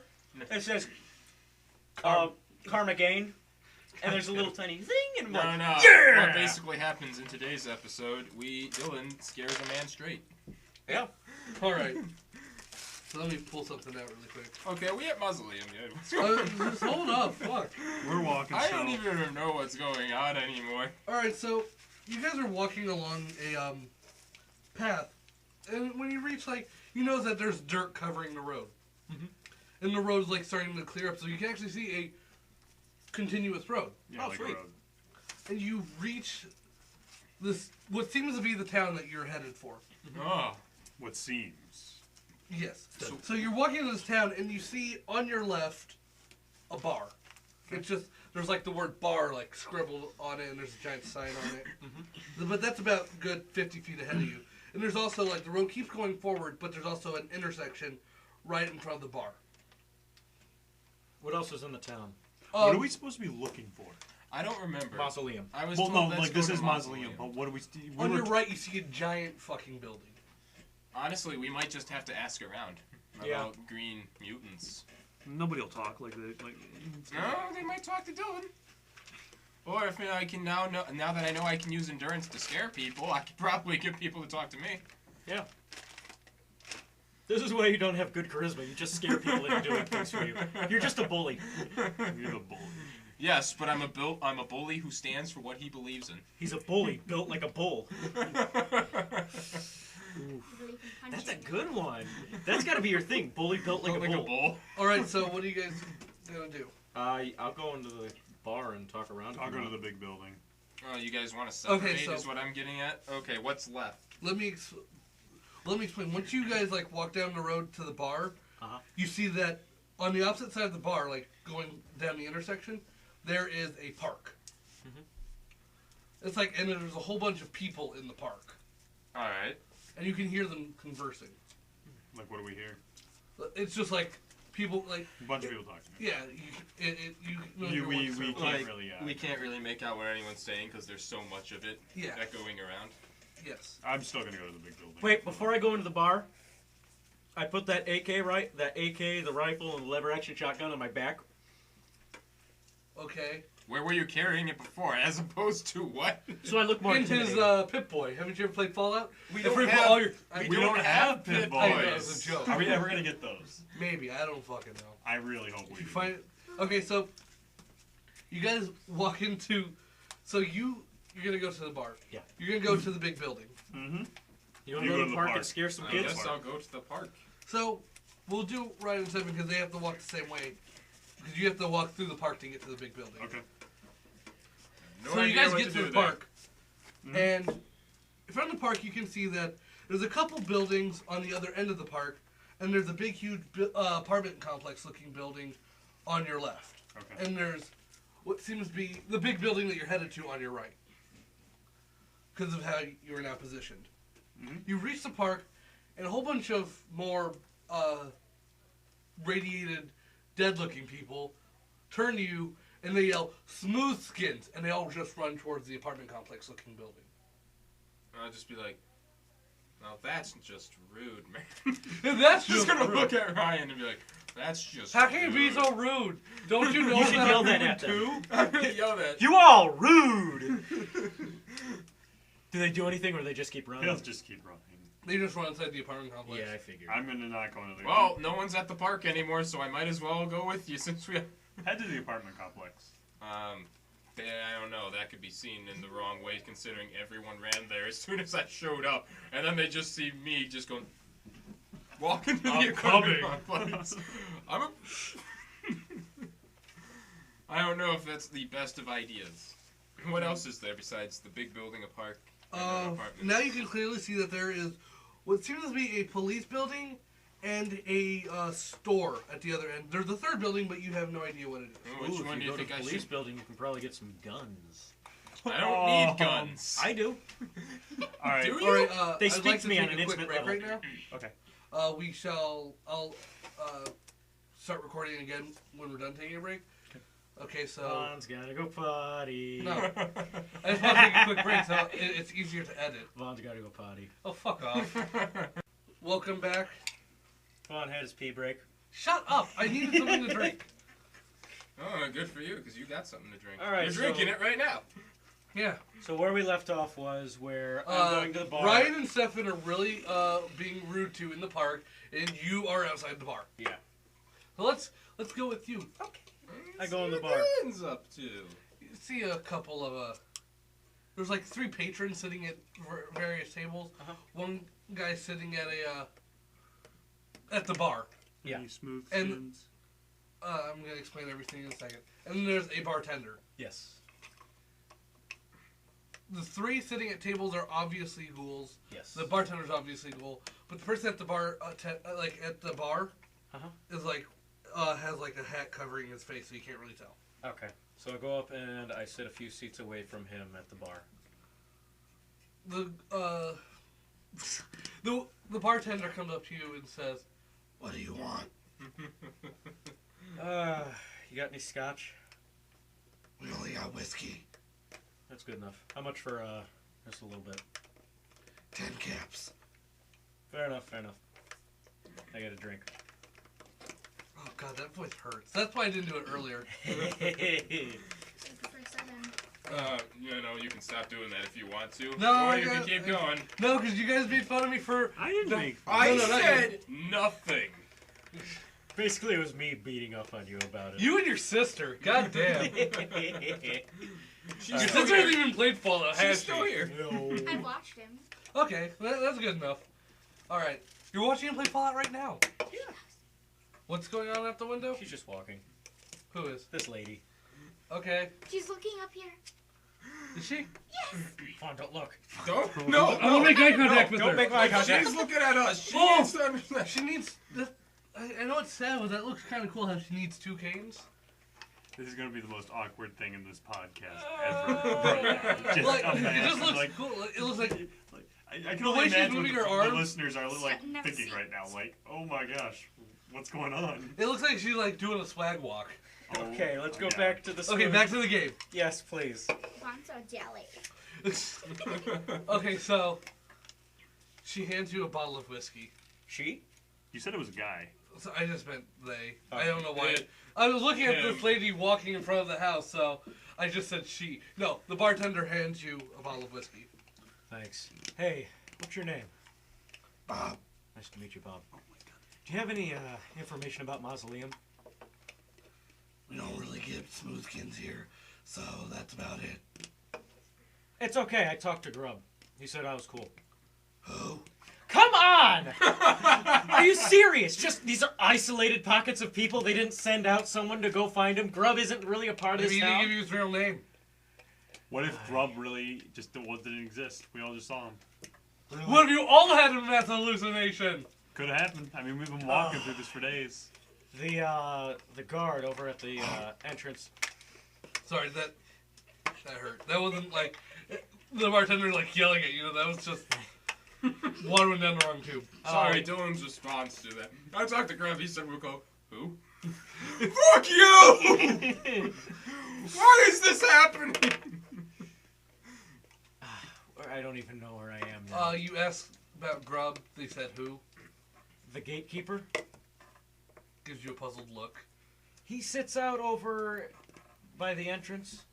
that says Karma Gain. And there's a little tiny zing and No, one. no. Yeah! What basically happens in today's episode, Dylan scares a man straight. Yeah. All right. So let me pull something out really quick. Okay, we at Mausoleum yet? What's going on? Just hold up, fuck. We're walking. I so- don't even know what's going on anymore. All right, so you guys are walking along a path, and when you reach you know that there's dirt covering the road, and the road's starting to clear up, so you can actually see a continuous road. Yeah, like a sweet. road. And you reach this what seems to be the town that you're headed for. Oh. What seems. Yes. So you're walking into this town, and you see on your left a bar. It's just there's the word bar scribbled on it, and there's a giant sign on it. But that's about good 50 feet ahead of you. And there's also the road keeps going forward, but there's also an intersection right in front of the bar. What else is in the town? What are we supposed to be looking for? I don't remember. Mausoleum. I was Well, told no, let's this go is to Mausoleum, but what do we? On your right, you see a giant fucking building. Honestly, we might just have to ask around Yeah. about green mutants. Nobody will talk like that. No, they might talk to Dylan. Or if I can now that I know I can use endurance to scare people, I could probably get people to talk to me. Yeah. This is why you don't have good charisma. You just scare people into doing things for you. You're just a bully. You're the bully. Yes, but I'm a bully who stands for what he believes in. He's a bully built like a bull. That's That's a good one. That's got to be your thing. Bully built like, Like a a bull. bull. All right, so what are you guys gonna do? I'll go into the bar and talk around. I'll go to the big building. Oh, you guys want to separate? Okay, so- is what I'm getting at. Okay, what's left? Let me explain. Once you guys walk down the road to the bar, you see that on the opposite side of the bar, going down the intersection, there is a park. It's and there's a whole bunch of people in the park, All right. and you can hear them conversing. Like, what do we hear? It's just people A bunch of people talking. yeah. We can't Like, really. We can't really make out what anyone's saying because there's so much of it Yeah. going around. Yes. I'm still gonna go to the big building. Wait, before I go into the bar, I put that AK, the rifle, and the lever action shotgun on my back. Okay. Where were you carrying it before, as opposed to what? So I look more In his intimidating. Pip-Boy. Haven't you ever played Fallout? We If don't we put have- all your, we We don't have pit I know, boys. it's a joke. Are we ever gonna get those? Maybe. I don't fucking know. I really hope we If you do. find it. Okay, so you guys walk into. So you're gonna go to the bar. Yeah. You're gonna go to the big building. Mm-hmm. You want You to go to the park park. and scare some I kids? guess I'll go to the park. So we'll do right in 7 because they have to walk the same way. Because you have to walk through the park to get to the big building. Okay. No So you idea guys what get to to do the there. park, and in front of the park you can see that there's a couple buildings on the other end of the park, and there's a big, huge apartment complex-looking building on your left. Okay. And there's what seems to be the big building that you're headed to on your right, because of how you are now positioned. Mhm. You reach the park, and a whole bunch of more radiated, dead-looking people turn to you, and they yell, "Smooth skins!" And they all just run towards the apartment complex-looking building. I'll just be like, Now that's just rude, man. That's Just just gonna rude. look at Ryan and be like, that's just How can you be rude. so rude? Don't you know You should that yell I'm that rude at them. too? I'm gonna yell that. You all rude! Do they do anything or they just keep running? He'll just keep running. They just run inside the apartment complex. Yeah, I figured. I'm gonna not go into the. Well, no one's at the park anymore, so I might as well go with you since we. Head to the apartment complex. I don't know. That could be seen in the wrong way, considering everyone ran there as soon as I showed up, and then they just see me just going, walk into the I'm apartment coming. complex. I don't know if that's the best of ideas. What else is there besides the big building, a park, and an apartment? Now you can clearly see that there is what seems to be a police building and a store at the other end. There's a third building, but you have no idea what it is. Which Ooh, one if do you you go think to I the police should? building, you can probably get some guns. I don't need guns. I do. All right. Do you? All right, They I'd speak like to me on take an a quick intimate break level. right now. Okay. We shall. I'll start recording again when we're done taking a break. Okay, so Vaughn's gotta go potty. no, I just want to take a quick break so it's easier to edit. Vaughn's gotta go potty. Oh, fuck off! Welcome back. Vaughn had his pee break. Shut up! I needed something to drink. Oh, good for you, because you got something to drink. All right, You're so- drinking it right now. Yeah. So where we left off was where I'm going to the bar. Ryan and Stefan are really being rude to in the park, and you are outside the bar. Yeah. So let's go with you. Okay. I go in the what bar. Ryan's up to. You see a couple of there's like 3 patrons sitting at various tables. Uh-huh. One guy sitting at at the bar. Yeah. Any smooth And- skins? I'm gonna explain everything in a second. And then there's a bartender. Yes. The 3 sitting at tables are obviously ghouls. Yes. The bartender's obviously a ghoul, but the person at the bar, like at the bar, Uh-huh. is like has like a hat covering his face, so you can't really tell. Okay. So I go up and I sit a few seats away from him at the bar. The bartender comes up to you and says, "What do you want?" You got any scotch? We only got whiskey. That's good enough. How much for just a little bit? 10 caps. Fair enough. Fair enough. I got a drink. Oh god, that voice hurts. That's why I didn't do it earlier. You can stop doing that if you want to. No, or I you can got- keep going. No, because you guys made fun of me for. I didn't make. I no, not said nothing. Basically, it was me beating up on you about it. You and your sister. God damn. She's Your still sister hasn't here. even played Fallout, has She's still she? here. No. I watched him. Okay, that's good enough. Alright. You're watching him play Fallout right now. Yeah. What's going on out the window? She's just walking. Who is? This lady. Okay. She's looking up here. Is she? Vaughn, don't look. Don't. No. I will make eye contact with Don't her. make eye contact. She's looking at us. She Oh! needs to understand. She needs. I know it's sad, but that looks kind of cool how she needs 2 canes. This is gonna be the most awkward thing in this podcast ever. Just Like, it imagine, just looks like, cool. It looks like. I can the only way she's imagine moving what her the arms- listeners are like Sweating up thinking seats. right now. Like, oh my gosh, what's going on? It looks like she's like doing a swag walk. Oh, Okay, let's go yeah. back to the story. Okay, back to the game. Yes, please. I'm so jelly. Okay, so she hands you a bottle of whiskey. She? You said it was a guy. So I just meant they. I Okay. don't know why. It- I was looking at him. this lady walking in front of the house, so I just said she. No, the bartender hands you a bottle of whiskey. Thanks. Hey, what's your name? Bob. Nice to meet you, Bob. Do you have any information about Mausoleum? We don't really get smoothskins here, so that's about it. It's okay. I talked to Grub. He said I was cool. Who? Come on! Are you serious? Just these are isolated pockets of people. They didn't send out someone to go find him. Grub isn't really a part of Maybe this he didn't town. give you his real name. What if Grub really just didn't exist? We all just saw him. What if you all had a mass hallucination? Could have happened. I mean, we've been walking through this for days. The guard over at the entrance. Sorry, that hurt. That wasn't like the bartender like yelling at you. That was just one went down the wrong tube. Sorry, Dylan's response to that. I talked to Grub. He said we'll go. Who? Fuck you! Why is this happening? I don't even know where I am now. You ask about Grub, they said who. The gatekeeper. Gives you a puzzled look. He sits out over by the entrance.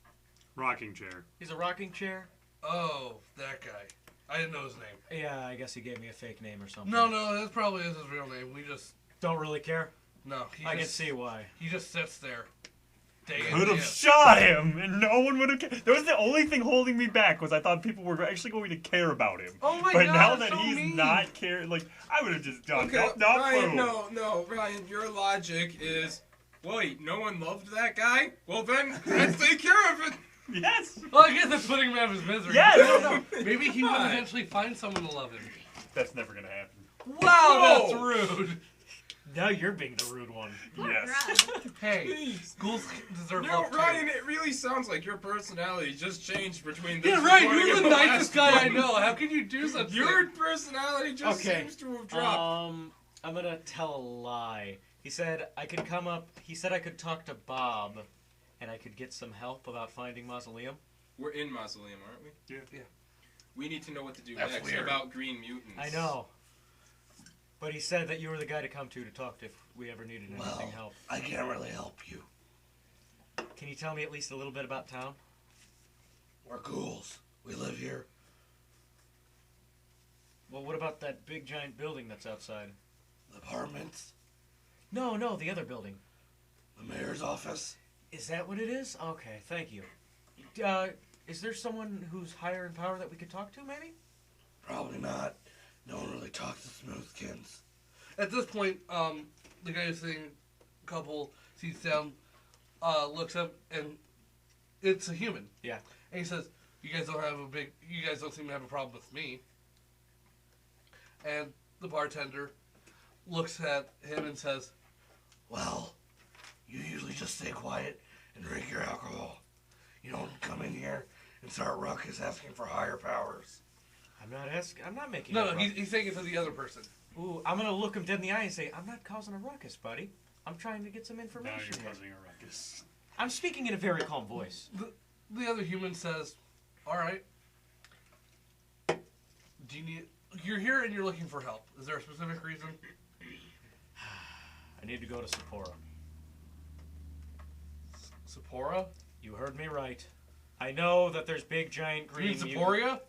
Rocking chair. He's a rocking chair. Oh, that guy. I didn't know his name. Yeah, I guess he gave me a fake name or something. No, that probably is his real name. We just... Don't really care. No, I can see why. He just sits there. Day in, Could day have out. shot him, and no one would have. That was the only thing holding me back. Was I thought people were actually going to care about him. Oh my but God, now that's that so he's mean. not caring, like I would have just done. Okay, Not Ryan, boom. no, Ryan, your logic is, wait, no one loved that guy? Well then, let's take care of it. Yes. Well, I guess that's putting him out of his misery. Yes. I don't know. Maybe he would Why? eventually find someone to love him. That's never gonna happen. Wow, that's Whoa. rude. Now you're being the rude one. Poor Yes. Grub. Hey, Jeez. ghouls deserve No, love too. Ryan, it really sounds like your personality just changed between this Yeah, right. recording You're and the last nicest guy I one. know. How can you do such Your thing? personality just Okay. seems to have dropped. I'm gonna tell a lie. He said I could come up. He said I could talk to Bob, and I could get some help about finding Mausoleum. We're in Mausoleum, aren't we? Yeah. We need to know what to do That's next weird. about green mutants. I know. But he said that you were the guy to come to talk to if we ever needed anything help. I can't really help you. Can you tell me at least a little bit about town? We're ghouls. We live here. Well, what about that big giant building that's outside? Apartments. No, the other building. The mayor's office. Is that what it is? Okay, thank you. Is there someone who's higher in power that we could talk to, maybe? Probably not. No one really talks to smoothskins. At this point, the guy who's sitting a couple seats down looks up, and it's a human. Yeah. And he says, you guys don't seem to have a problem with me. And the bartender looks at him and says, well, you usually just stay quiet and drink your alcohol. You don't come in here and start ruckus asking for higher powers. I'm not making No, a ruckus. he's saying it to the other person. Ooh, I'm gonna look him dead in the eye and say, I'm not causing a ruckus, buddy. I'm trying to get some Now information you're here. causing a ruckus. I'm speaking in a very calm voice. The other human says, all right. You're here and you're looking for help. Is there a specific reason? I need to go to Sapporo. Sapporo? You heard me right. I know that there's big giant You mean green Sapporia?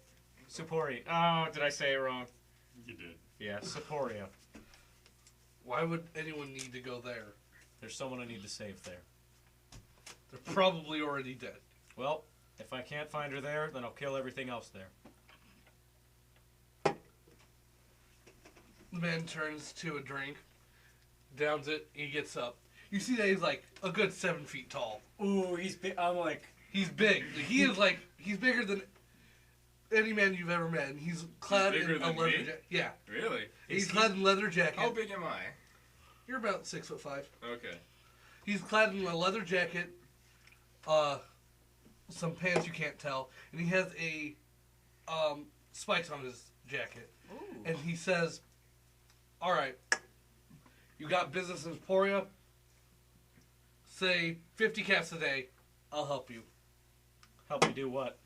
Sapporo. Oh, did I say it wrong? You did. Yeah, Sapporia. Why would anyone need to go there? There's someone I need to save there. They're probably already dead. Well, if I can't find her there, then I'll kill everything else there. The man turns to a drink, downs it, he gets up. You see that he's like a good 7 feet tall. Ooh, he's big. I'm like, He's big. He's bigger than any man you've ever met. And he's clad bigger in a than leather me? jacket. Yeah. Really? He's clad in a leather jacket. How big am I? You're about 6'5". Okay. He's clad in a leather jacket, some pants you can't tell, and he has a spikes on his jacket. ooh. And he says, all right, you got business in Emporia? Say 50 caps a day, I'll help you. Help me do what?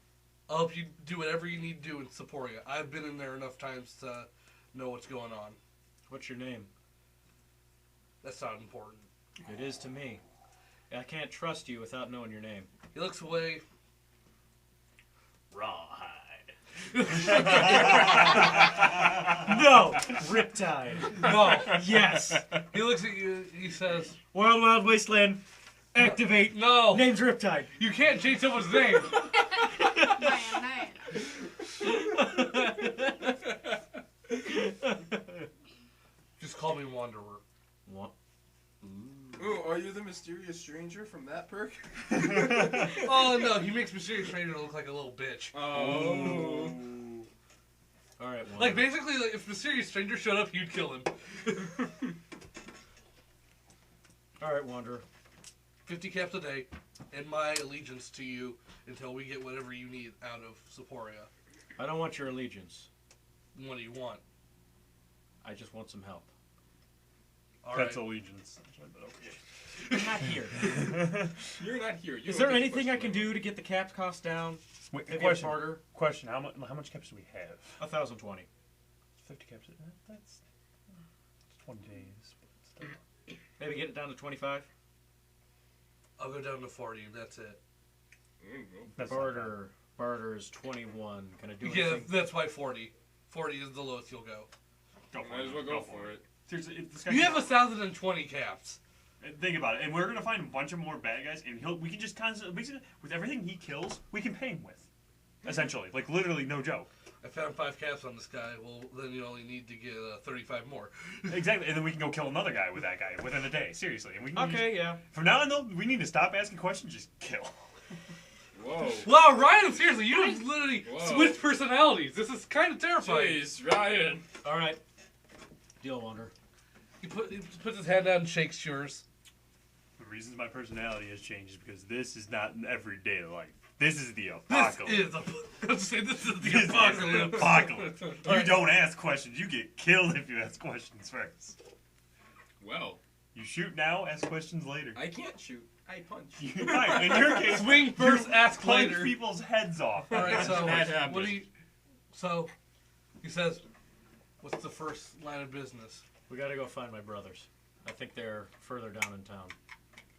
I'll help you do whatever you need to do in Saporia. I've been in there enough times to know what's going on. What's your name? That's not important. It is to me. I can't trust you without knowing your name. He looks away. Rawhide. No! Riptide. No. Yes! He looks at you. He says, Wild Wild Wasteland. Activate. no. Name's Riptide. You can't change someone's name. Man. Just call me Wanderer. What? Ooh, are you the mysterious stranger from that perk? Oh, no. He makes Mysterious Stranger look like a little bitch. Oh. Alright, Like, basically, like, if Mysterious Stranger showed up, you'd kill him. Alright, Wanderer. 50 caps a day, and my allegiance to you until we get whatever you need out of Saporia. I don't want your allegiance. What do you want? I just want some help. All That's right. allegiance. I'm not here. You're not here. You Is don't there get to anything I question can them. do to get the cap cost down? Wait, Maybe question. harder? Question. How much caps do we have? 1,020. 50 caps. That's 20 days. But still. Maybe get it down to 25. I'll go down to 40. And that's it. That's not bad. Barter is 21. Can I do Yeah, anything? that's why 40. 40 is the lowest you'll go. Go for Might it. as well go for it. Seriously, if this guy You have 1,020 caps. Think about it, and we're gonna find a bunch of more bad guys, and we can just constantly, basically, with everything he kills, we can pay him with, essentially, like literally, no joke. I found 5 caps on this guy. Well, then you only need to get 35 more. Exactly, and then we can go kill another guy with that guy within a day. Seriously, and we can Okay, yeah. From now on, though, we need to stop asking questions, just kill. Whoa. Wow, Ryan, seriously, you just literally Whoa. switched personalities. This is kind of terrifying. Jeez, Ryan. All right. Deal, Wander. He puts his hand down and shakes yours. The reasons my personality has changed is because this is not an everyday life. This is the This apocalypse. is this is the This is apocalypse. the apocalypse. You don't ask questions. You get killed if you ask questions first. Well, You shoot now, ask questions later. I can't shoot. I punch. Right, in your case, Swing first, you ask punch later. people's heads off. All right, so That happened. what do you? So he says, "What's the first line of business?" We gotta go find my brothers. I think they're further down in town.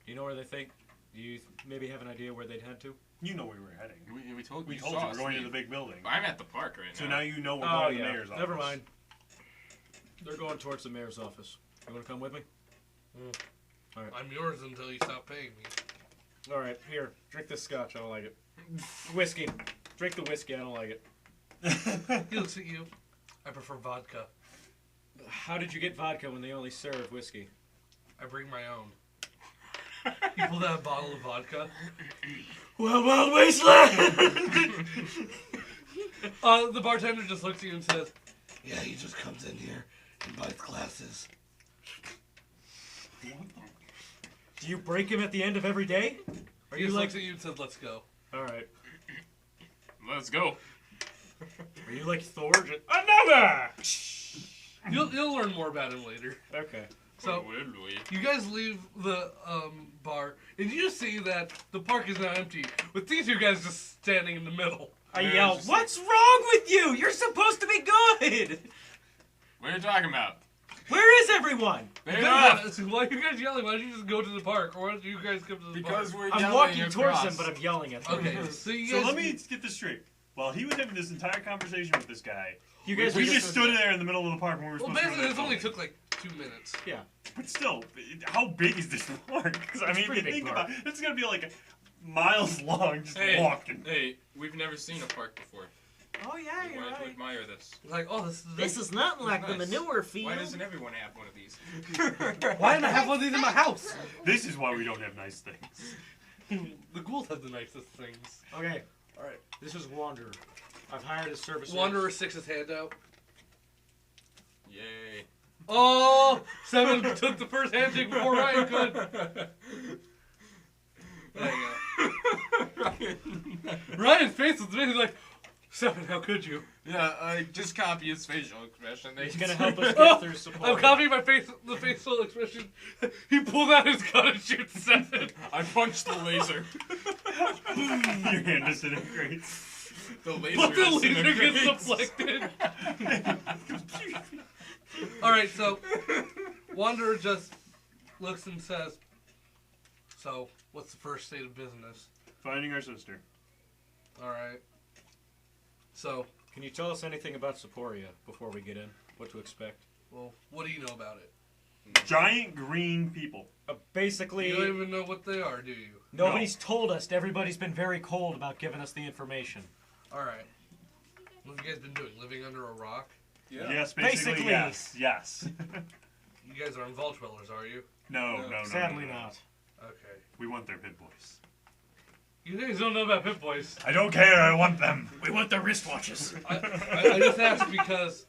Do you know where they think? Do you maybe have an idea where they'd head to? You know where we were heading. We told We you told saw you we're us going to leave. the big building. I'm at the park right So now. now you know we're Oh, going to the yeah. mayor's office. Never mind. They're going towards the mayor's office. You wanna come with me? I'm yours until you stop paying me. All right, here. Drink this scotch. I don't like it. Whiskey. Drink the whiskey. I don't like it. He looks at you. I prefer vodka. How did you get vodka when they only serve whiskey? I bring my own. He pulled out a bottle of vodka. Wild Wasteland! The bartender just looks at you and says, "Yeah, he just comes in here and buys glasses." Do you break him at the end of every day? Are He you just like? looks at you and says, "Let's go." All right. Let's go. Are you like Thor? Just another. You'll learn more about him later. Okay. So Will we? you guys leave the bar, and you see that the park is now empty, with these two guys just standing in the middle. I Where's yell, the- "What's wrong with you? You're supposed to be good. What are you talking about? Where is everyone?" They're not. Why are you guys yelling? Why don't you just go to the park? Or why don't you guys come to the Because park? we're I'm yelling walking across. towards them, but I'm yelling at them. Okay, so you So guys... let me get this straight. While he was having this entire conversation with this guy, You guys we are just stood there in the middle of the park when we were Well, supposed to basically, go this to only the took like 2 minutes. Yeah. But still, how big is this park? 'Cause, I mean, if pretty you big think park. about it, it's going to be like miles long just Hey, walking. hey, we've never seen a park before. Oh yeah, We wanted to admire this. Like, oh, this is... This is not like the Nice. manure field. Why doesn't everyone have one of these? Why don't I have one of these in my house? This is why we don't have nice things. The ghouls have the nicest things. Okay, All right. this is Wanderer. I've hired a service. Wanderer sticks his hand out. Yay. Oh, 7 took the first handshake before Ryan could. There you go. Ryan's face was basically like, 7, how could you? Yeah, I just copy his facial expression. He's gonna help us get through support. I'm copying the facial expression. He pulled out his gun and shoots 7. I punched the laser. Your hand disintegrates. The laser, But the laser disintegrates. gets deflected. Alright, so Wanderer just looks and says, "So, what's the first state of business?" Finding our sister. Alright. So, Can you tell us anything about Saporia before we get in? What to expect? well, what do you know about it? Giant green people. Basically, You don't even know what they are, do you? nobody's told us. Everybody's been very cold about giving us the information. Alright. What have you guys been doing? Living under a rock? Yeah. Yes, basically, Basically. yes. Yes. You guys aren't vault dwellers, are you? No. Sadly not. Okay. We want their pit boys. You guys don't know about Pip Boys. I don't care, I want them. We want the wristwatches. I just asked because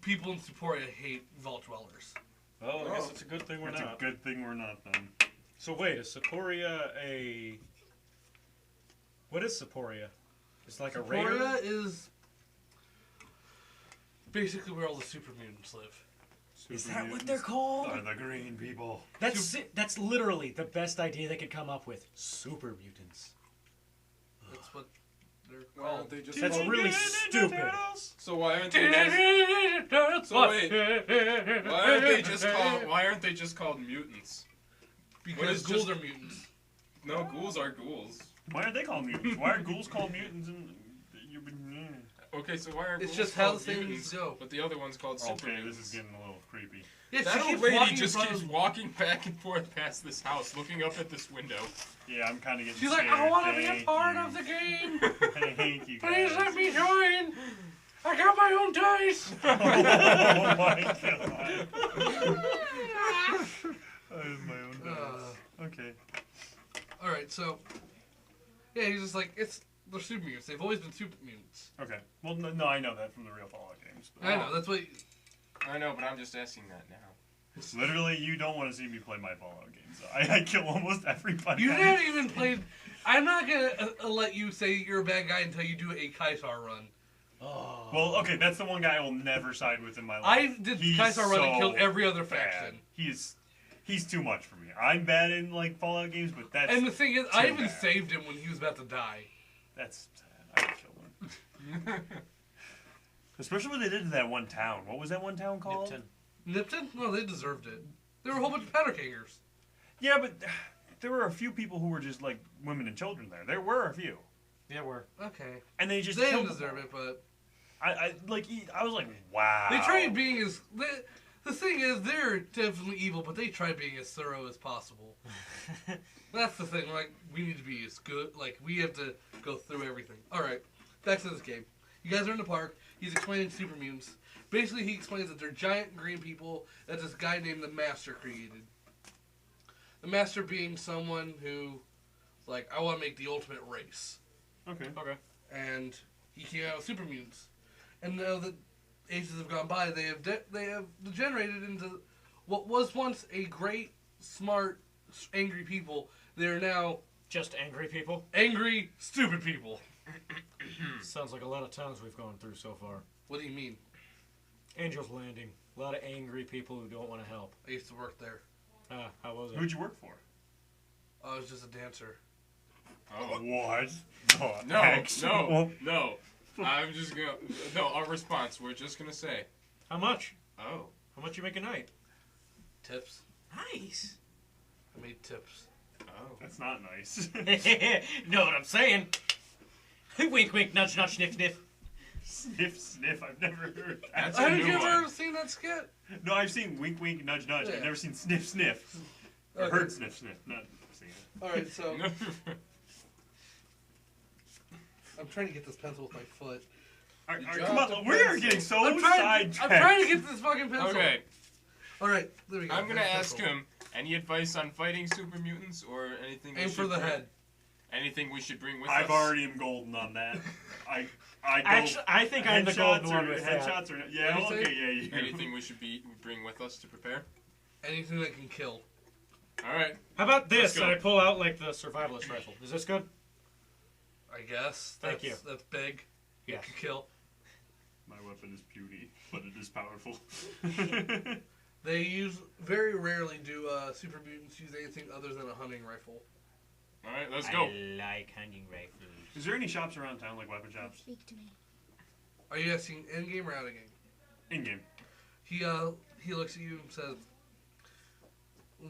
people in Seporia hate vault dwellers. Well, I guess it's a good thing we're It's a not. good thing we're not then. So wait, is Saporia a... What is Saporia? It's like a raider? Seporia is basically where all the super mutants live. Is that what they're called? Are the green people. That's literally the best idea they could come up with. Super mutants. That's what They're Why aren't called. they just That's called... really stupid. So why aren't they just... So wait, why aren't they just called mutants? What Because is ghouls just- are mutants. No, ghouls are ghouls. Why aren't they called mutants? Why are ghouls called mutants? And Okay, so why are It's ghouls just how called things mutants, go. but the other one's called super okay, this mutants? is getting a little creepy. Yeah, That she old keeps lady walking in just front keeps of- walking back and forth past this house, looking up at this window. Yeah, I'm kind of getting She's scared. like, I want to be a Thank part you. of the game. Thank you, Please guys. let me join. I got my own dice. Oh my god. I have my own dice. Okay. All right, so yeah, he's just like they're super mutants. They've always been super mutants. Okay. Well, no, I know that from the real Fallout games. But I know that's what. I know, but I'm just asking that now. literally, you don't want to see me play my Fallout games. I kill almost everybody. You haven't even played. I'm not gonna let you say you're a bad guy until you do a Kaisar run. Oh. Well, okay, that's the one guy I will never side with in my life. I did He's Kaisar run and so killed every other bad. faction. He's too much for me. I'm bad in like Fallout games, but that's And the thing is, I too even bad. saved him when he was about to die. That's sad. I would kill him. Especially what they did to that one town. What was that one town called? Nipton. Nipton? No, they deserved it. There were a whole bunch of powder kegers. Yeah, but there were a few people who were just like women and children there. There were a few, Yeah, we're. Okay. and they just They killed didn't them. deserve it, but I was like, wow. they tried being as. The thing is, they're definitely evil, but they try being as thorough as possible. That's the thing. Like, we need to be as good. Like, we have to go through everything. All right, back to this game. You guys are in the park. He's explaining super mutants. Basically, he explains that they're giant green people that this guy named the Master created. The Master being someone who, like, I want to make the ultimate race. Okay. And he came out with super mutants. And now that ages have gone by, they have degenerated into what was once a great, smart, angry people. They are now Just angry people. angry, stupid people. Sounds like a lot of towns we've gone through so far. What do you mean? Angel's Landing. A lot of angry people who don't want to help. I used to work there. How was it? Who'd you work for? I was just a dancer. Oh. What? No, Actual- no. I'm just gonna... No, our response, we're just gonna say, How much? oh. How much you make a night? Tips. Nice. I made tips. Oh. That's not nice. Know what I'm saying? Wink, wink, nudge, nudge, sniff, sniff. Sniff, sniff. I've never heard that. That's a Have new you ever one. seen that skit? No, I've seen wink, wink, nudge, nudge. Yeah. I've never seen sniff, sniff. Or Okay. heard sniff, sniff. Not seen it. All right, so I'm trying to get this pencil with my foot. All right, You come dropped on, the we are pencil. getting so I'm sidetracked. trying to get this fucking pencil. Okay, All right, there we go. I'm gonna There's ask pencil. him, any advice on fighting super mutants or anything we Aim for should the bring- head. Anything we should bring with us? I've already am golden on that. I go. Actually, I think I'm the golden headshots one or- with that. headshots or yeah, What'd you okay, say? yeah, you. Anything we should bring with us to prepare? Anything that can kill. Alright. How about this? Let's go. And I pull out like the survivalist rifle. Is this good? I guess. Thank you. That's big. Yeah. It can kill. My weapon is puny, but it is powerful. They very rarely do super mutants use anything other than a hunting rifle. Alright, let's go. I like hunting rifles. Is there any shops around town, like weapon shops? Speak to me. Are you asking in game or out of game? In game. He looks at you and says,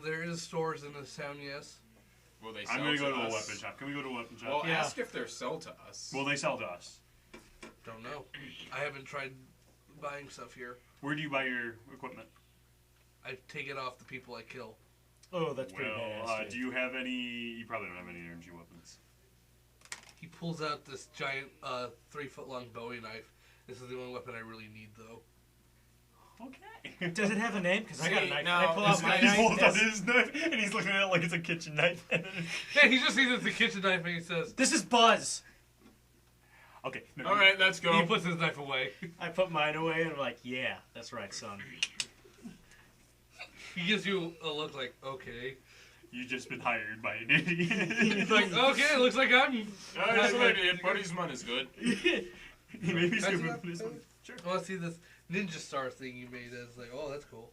"There is stores in this town, yes." Will they sell I'm gonna go to a us? weapon shop. Can we go to a weapon shop? Well, Yeah. ask if they're sell to us. Will they sell to us? Don't know. I haven't tried buying stuff here. Where do you buy your equipment? I take it off the people I kill. Oh, that's pretty Well, badass. do you have any? You probably don't have any energy weapons. He pulls out this giant 3-foot-long Bowie knife. This is the only weapon I really need, though. Okay. Does it have a name? Because I got a See, knife. now, I pull out my He pulls out knife. his knife and he's looking at it like it's a kitchen knife. Yeah, he just sees it's a kitchen knife and he says, This is Buzz. Okay. No, Alright, let's go. he puts his knife away. I put mine away and I'm like, yeah, that's right, son. He gives you a look like, okay. You've just been hired by an idiot. He's like, okay, looks like I'm... He's an idiot, but his money's good. He may be Can I see stupid, that? but he's fine. Sure. I want to see this ninja star thing you made. It's like, oh, that's cool.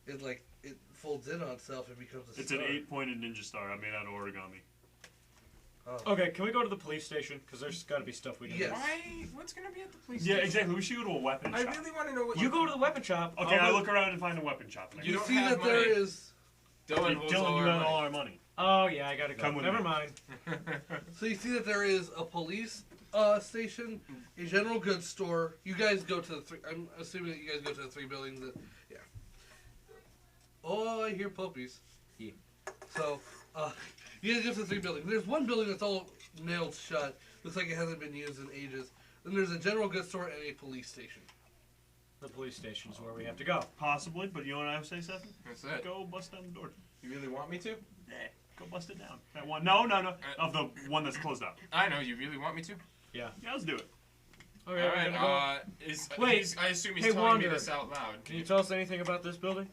It folds in on itself and becomes a It's star. an 8-pointed ninja star I made out of origami. Okay, can we go to the police station? Because there's got to be stuff we can Yes. do. Why? What's gonna be at the police Yeah, station? exactly. We should go to a weapon I shop. really want to know what You go to the weapon shop. Okay, I'll I go- look around and find a weapon shop. You You don't see have that there money. is. Dylan holds Dylan, all you our got all money. our money. Oh yeah, I gotta go. Come with Never me. mind. So you see that there is a police station, a general goods store. You guys go to the three. I'm assuming that you guys go to the three buildings. That, yeah. Oh, I hear puppies. Yeah. So, you guys go to the three buildings. There's one building that's all nailed shut. Looks like it hasn't been used in ages. Then there's a general goods store and a police station. The police station is where we have to go. Possibly, but you know what I would say, Seth? That's it. Go bust down the door. You really want me to? Yeah, go bust it down. That one. No. Of the one that's closed up. I know. You really want me to? Yeah, let's do it. Okay, All we're right. gonna Wait, I assume he's hey, telling me Wanderer. this out loud. go. Can you tell us anything about this building?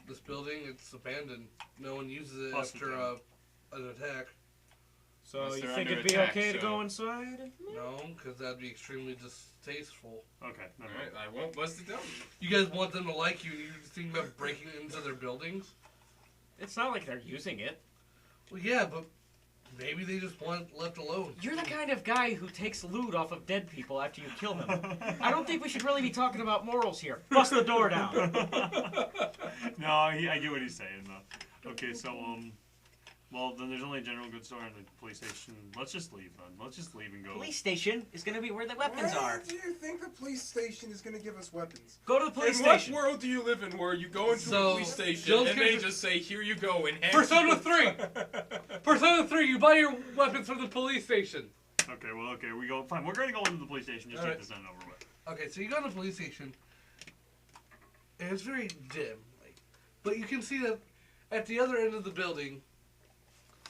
This building, it's abandoned. No one uses it Bust it after down. an attack. So Unless you they're think under it'd be attack, okay to so- go inside? No, because that'd be extremely distasteful. Okay. All Never right. mind. I won't bust it down. You guys want them to like you, and you think about breaking into their buildings? It's not like they're using it. Well, yeah, but maybe they just want left alone. You're the kind of guy who takes loot off of dead people after you kill them. I don't think we should really be talking about morals here. Bust the door down. No, I get what he's saying though. Okay, so well then there's only a general goods store and a police station. Let's just leave then. Let's just leave and go. Police station is going to be where the weapons are. Do you think the police station is going to give us weapons? Go to the police in station. what world do you live in where you go into So, a police station Jones and they gives- just say, "Here you go," and hand Persona you- 3! Persona 3, you buy your weapons from the police station. Okay, we go. Fine, we're gonna go into the police station. Just All get right. this done and over with. Okay, so you go to the police station, and it's very dim. But you can see that at the other end of the building,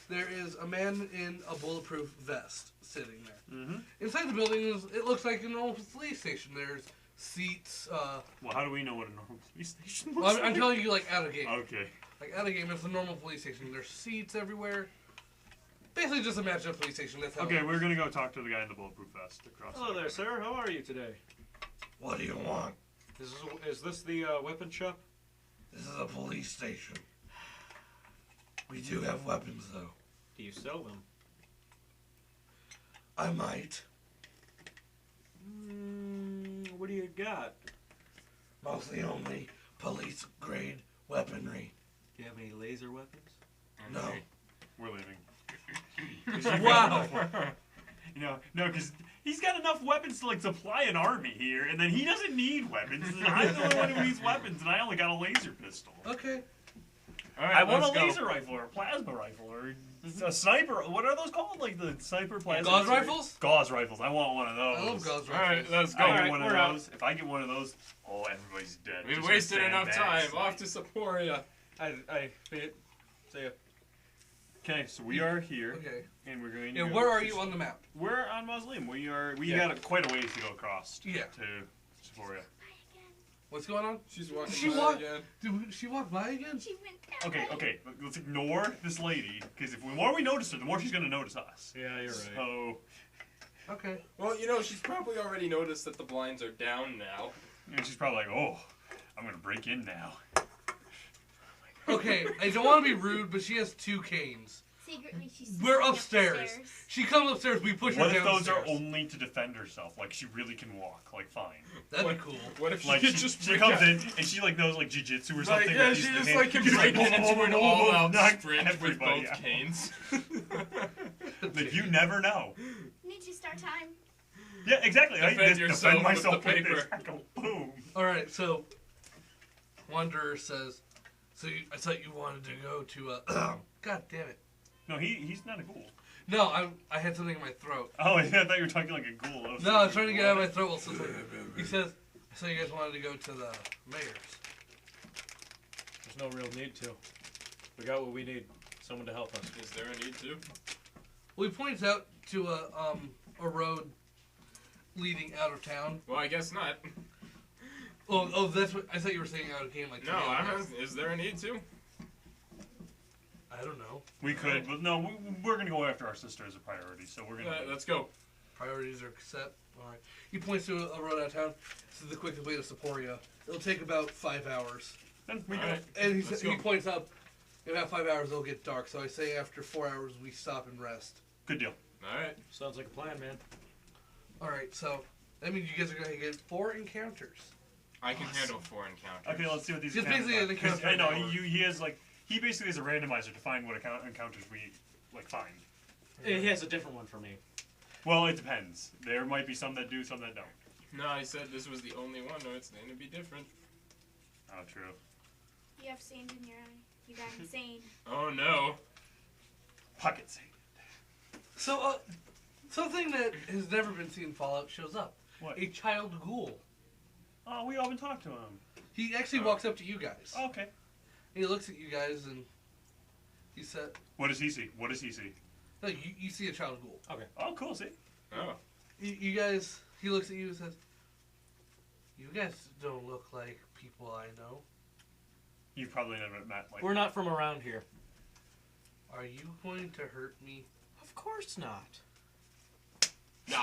there is a man in a bulletproof vest sitting there. Mm-hmm. Inside the building, it looks like a normal police station. There's seats. Well, how do we know what a normal police station looks Well, I'm like? telling you, like, out of game. Okay. Like, out of game, it's a normal police station. There's seats everywhere. Basically, just imagine a police station. That's how Okay, it we're looks. gonna go talk to the guy in the bulletproof vest across. Hello there, sir. How are you today? What do you want? Is this the weapon shop? This is a police station. We do have weapons, though. Do you sell them? I might. What do you got? Mostly only police-grade weaponry. Do you have any laser weapons? No. We're leaving. Wow. No, because he's got enough weapons to like supply an army here, and then he doesn't need weapons. And I'm the only one who needs weapons, and I only got a laser pistol. Okay. All right, I want a let's go. laser rifle or a plasma rifle or a sniper. What are those called? Like the sniper plasma. Gauze rifles? Gauze rifles. I want one of those. I love gauze All right, rifles. let's go. I get Alright, one of we're out. those. If I get one of those, oh, everybody's dead. We've Just wasted stand enough back, time. slide. Off to Seporia. I see ya. Okay, so we are here, Okay. and we're going to. And go where are to- you on the map? We're on Mausoleum. We Yeah. got quite a ways to go across. Yeah. To Seporia. What's going on? She's walking She by walked- again. Did she walk by again? She went down. Okay. Let's ignore this lady, because the more we notice her, the more she's gonna notice us. Yeah, you're right. So, Okay. Well, she's probably already noticed that the blinds are down now. and she's probably like, "Oh, I'm gonna break in now." Okay, I don't want to be rude, but she has 2 canes. Secretly, she's We're sneaking up the upstairs. stairs. She comes upstairs, we push her What if those downstairs. are only to defend herself? Like she really can walk. Like fine. That'd be cool. What if Like she she, could just she break comes out? in and she like knows like jujitsu or Like, something. yeah, like, she uses the just hand- like can she's break boom, in boom, into an boom, all-out knock sprint with everybody both out. canes. Like, you never know. Ninja star time. Yeah, exactly. Defend I just yourself defend with myself the with this. paper. I go boom. Alright, so Wanderer says, I thought you wanted to go to God damn it. No, he's not a ghoul. No, I had something in my throat. Oh, yeah, I thought you were talking like a ghoul. No, I was trying to get out of my throat. He says, so you guys wanted to go to the mayor's. There's no real need to. We got what we need. Someone to help us. Is there a need to? Well, he points out to a road leading out of town. Well, I guess not. Oh, that's what I thought you were saying out of game. Like No, is there a need to? I don't know. We could, but no, we're gonna go after our sister as a priority. So we're gonna. Let's go. Priorities are set. All right. He points to a road out of town. This is the quickest way to Seporia. It'll take about 5 hours. Then we All go. right. And Let's he go. points up. In about 5 hours, it'll get dark. So I say after 4 hours, we stop and rest. Good deal. Alright. Sounds like a plan, man. Alright, so that means you guys are going to get 4 encounters. I can handle 4 encounters. Okay, let's see what these Just encounters basically are. an encounter 'Cause I know an hour. he has like he basically is a randomizer to find what encounters we like find. He has a different one for me. Well, it depends. There might be some that do, some that don't. No, I said this was the only one. No, it's going to be different. Oh, true. You have sand in your eye. You got insane. Oh no. Pocket save. So, something that has never been seen in Fallout shows up. What? A child ghoul. Oh, we all been talking to him. He actually walks up to you guys. Oh, okay. He looks at you guys and he said, What does he see? What does he see? no, you see a child ghoul. Oh, cool. See. Oh. You guys, he looks at you and says, you guys don't look like people I know. You've probably never met like. We're not from around here. Are you going to hurt me? Of course not. I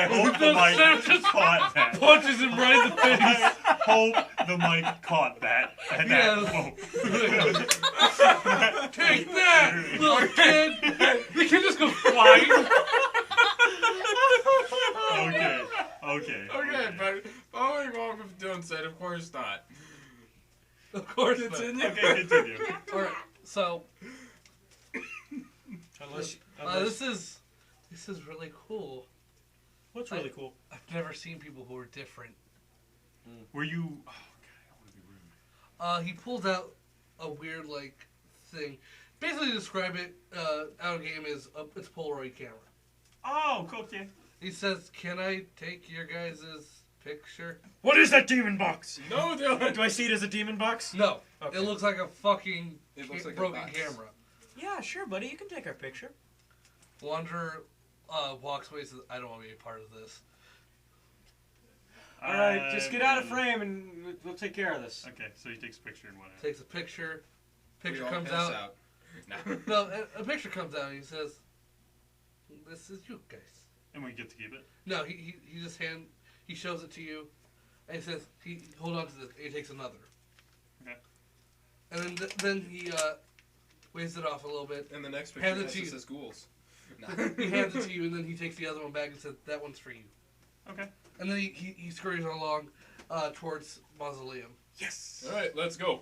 hope the mic caught that. Punches him right in the face. I hope the mic caught that. And Yes. Whoa. Take that, little kid! The kid just goes flying. Okay. Okay, but following along with Dylan said, of course not. Of course not. Continue. Okay, continue. Alright, so, Unless this is really cool. what's really cool? I've never seen people who are different. Were you? Oh, God, I don't want to be rude. He pulls out a weird, like, thing. Basically describe it, out of game is, it's a Polaroid camera. Oh, cool. Okay. He says, can I take your guys' picture? What is that demon box? No, Dylan. Do I see it as a demon box? No. Okay. It looks like a fucking It looks like a broken box. camera. Yeah, sure, buddy. You can take our picture. Wanderer walks away and says, I don't want to be a part of this. All right, just get out of frame and we'll take care of this. Okay, so he takes a picture and whatever. Takes a picture. Picture We all comes pass out. No. No, a picture comes out and he says, this is you guys. And we get to keep it. No, he just he shows it to you, and he says, hold on to this. And he takes another. Okay. And then he waves it off a little bit. And the next Hand picture it to you. says ghouls. No. He hands it to you, and then he takes the other one back and says, that one's for you. Okay. And then he scurries along towards Mausoleum. Yes. All right, let's go.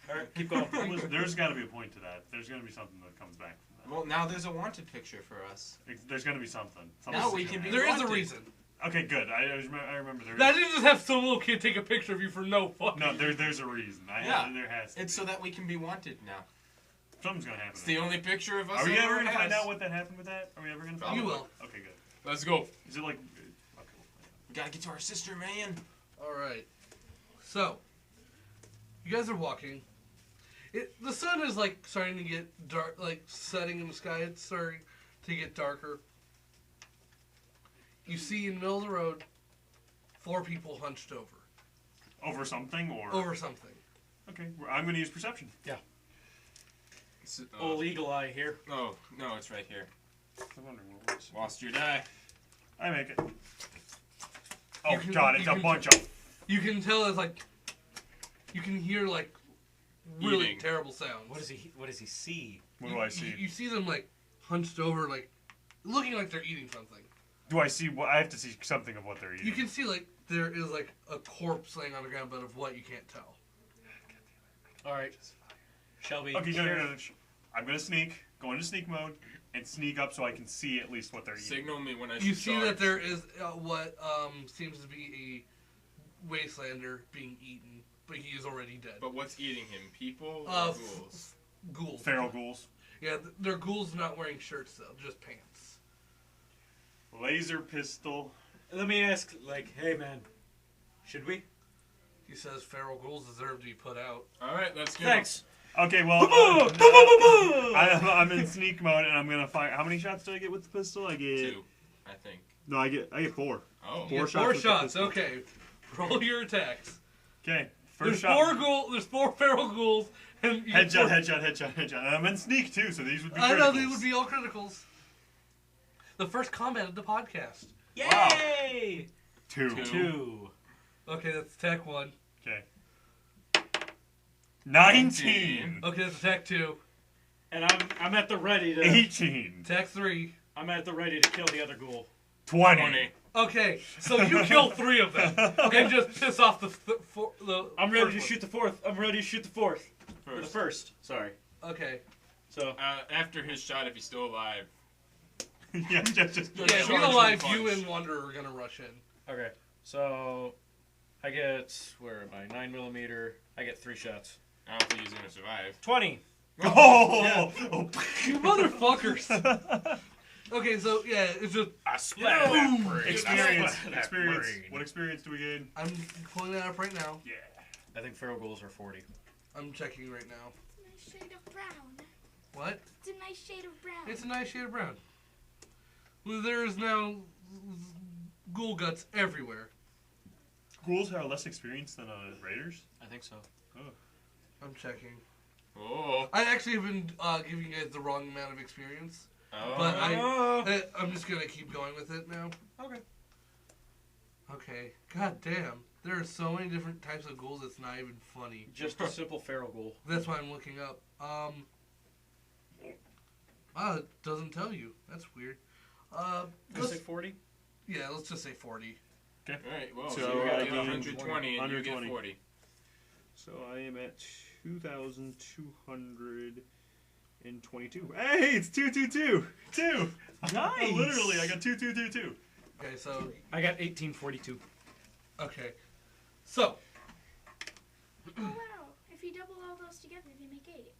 All right, keep going. There's got to be a point to that. There's going to be something that comes back from that. Well, now there's a wanted picture for us. There's going to be something. Now we Something's can gonna be- There is a wanted. reason. happen. Okay, good. I remember there is. That didn't just have some little kid take a picture of you for no fucking No, there's a reason. Yeah. There has to It's be. so that we can be wanted now. Something's going to happen. It's the only picture of us. Are we that ever going to has. find out what that happened with that? Are we ever going to find You out? will. Okay, good. Let's go. Is it like... Okay. We gotta get to our sister, man. Alright. So, you guys are walking. The sun is like starting to get dark, like setting in the sky. It's starting to get darker. You see in the middle of the road 4 people hunched over. Over something or... Over something. Okay, I'm going to use perception. Old eagle eye here. Oh, no, it's right here. I was wondering what it was. Lost your die. I make it. Oh, You can- God, it's you a can- bunch of... You can tell it's like... You can hear like really Eating. terrible sounds. What does he see? What do I see? You see them like hunched over, like looking like they're eating something. Do I see what... I have to see something of what they're eating. You can see like there is like a corpse laying on the ground, but of what you can't tell. All right. Shall we? Okay, no. I'm going to sneak, go into sneak mode, and sneak up so I can see at least what they're eating. Signal me when I You should see charge. that there is what seems to be a wastelander being eaten, but he is already dead. But what's eating him? People or Uh, ghouls? Ghouls. Feral ghouls. Yeah, they're ghouls not wearing shirts though, just pants. Laser pistol. Let me ask, like, hey man, should we? He says feral ghouls deserve to be put out. All right, let's go. Thanks. Okay, well, I'm in sneak mode, and I'm gonna fire. How many shots do I get with the pistol? I get 2, I think. No, I get 4. Oh. You get 4 with the shots. pistol. Okay, roll your attacks. Okay, There's first shot. There's 4 feral ghouls, and you Headshot, get headshot. And I'm in sneak too, so these would be. I know criticals. these would be all criticals. The first comment of the podcast. Yay! 2. 2. Okay, that's attack 1. Okay. 19. Okay, that's attack 2. And I'm at the ready to. 18. Attack 3. I'm at the ready to kill the other ghoul. 20. Okay, so you kill 3 of them and just piss off the I'm ready to first shoot the fourth. I'm ready to shoot the fourth. Or the first. Sorry. one. Okay. So. After his shot, if he's still alive. Yeah, just Yeah, if he's alive, you and Wonder are gonna rush in. Okay. So. I get. Where am I? 9mm. I get 3 shots. I don't think he's gonna survive. 20. Oh! Yeah. You motherfuckers! Okay, so yeah, it's just I splatter that brain. Experience. I splatter that Experience. brain. What experience do we gain? I'm pulling that up right now. Yeah. I think feral ghouls are 40. I'm checking right now. Nice shade of brown. What? It's a nice shade of brown. It's a nice shade of brown. Well, there's now ghoul guts everywhere. Ghouls are less experienced than raiders? I think so. I'm checking. Oh. I actually have been giving you guys the wrong amount of experience, Oh. but I'm just gonna keep going with it now. Okay. Okay. God damn. There are so many different types of ghouls. It's not even funny. Just a simple feral ghoul. That's why I'm looking up. It doesn't tell you. That's weird. Let's say 40. Yeah, let's just say 40. Alright, well, So so you I got gain 120 and you get 120. 40. So I am at 2,222. Hey, it's 222. 2. Nice. Literally, I got 2222. Okay, so I got 1842. okay, so Oh wow! If you double all those together, they make 8.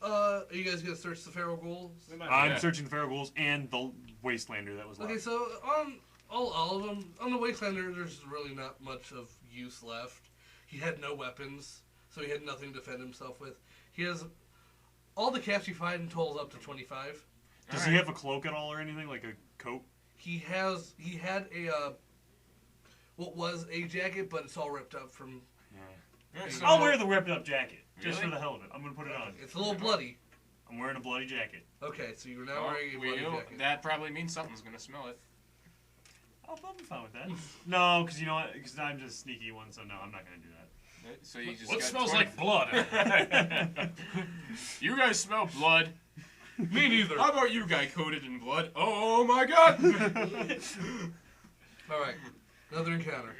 are you guys gonna search the feral ghouls? I'm searching the feral ghouls and the wastelander that was left. Okay, so on all of them, on the Wastelander, there's really not much of use left. He had no weapons, so he had nothing to defend himself with. He has all the caps you find in totals up to 25. Does he have a cloak at all or anything, like a coat? He had a what was a jacket, but it's all ripped up from. Alright, so I'll wear the ripped up jacket just Really? for the hell of it. I'm gonna put it on. It's a little bloody. I'm wearing a bloody jacket. Okay, so you're now well, wearing a bloody jacket. that probably means something's gonna smell it. I'll be fine with that. No, because you know what? Because I'm just a sneaky one, so no, I'm not gonna do that. So you just What got smells 20 like blood? You guys smell blood. Me neither. How about you, guy coated in blood? Oh my god! All right, another encounter.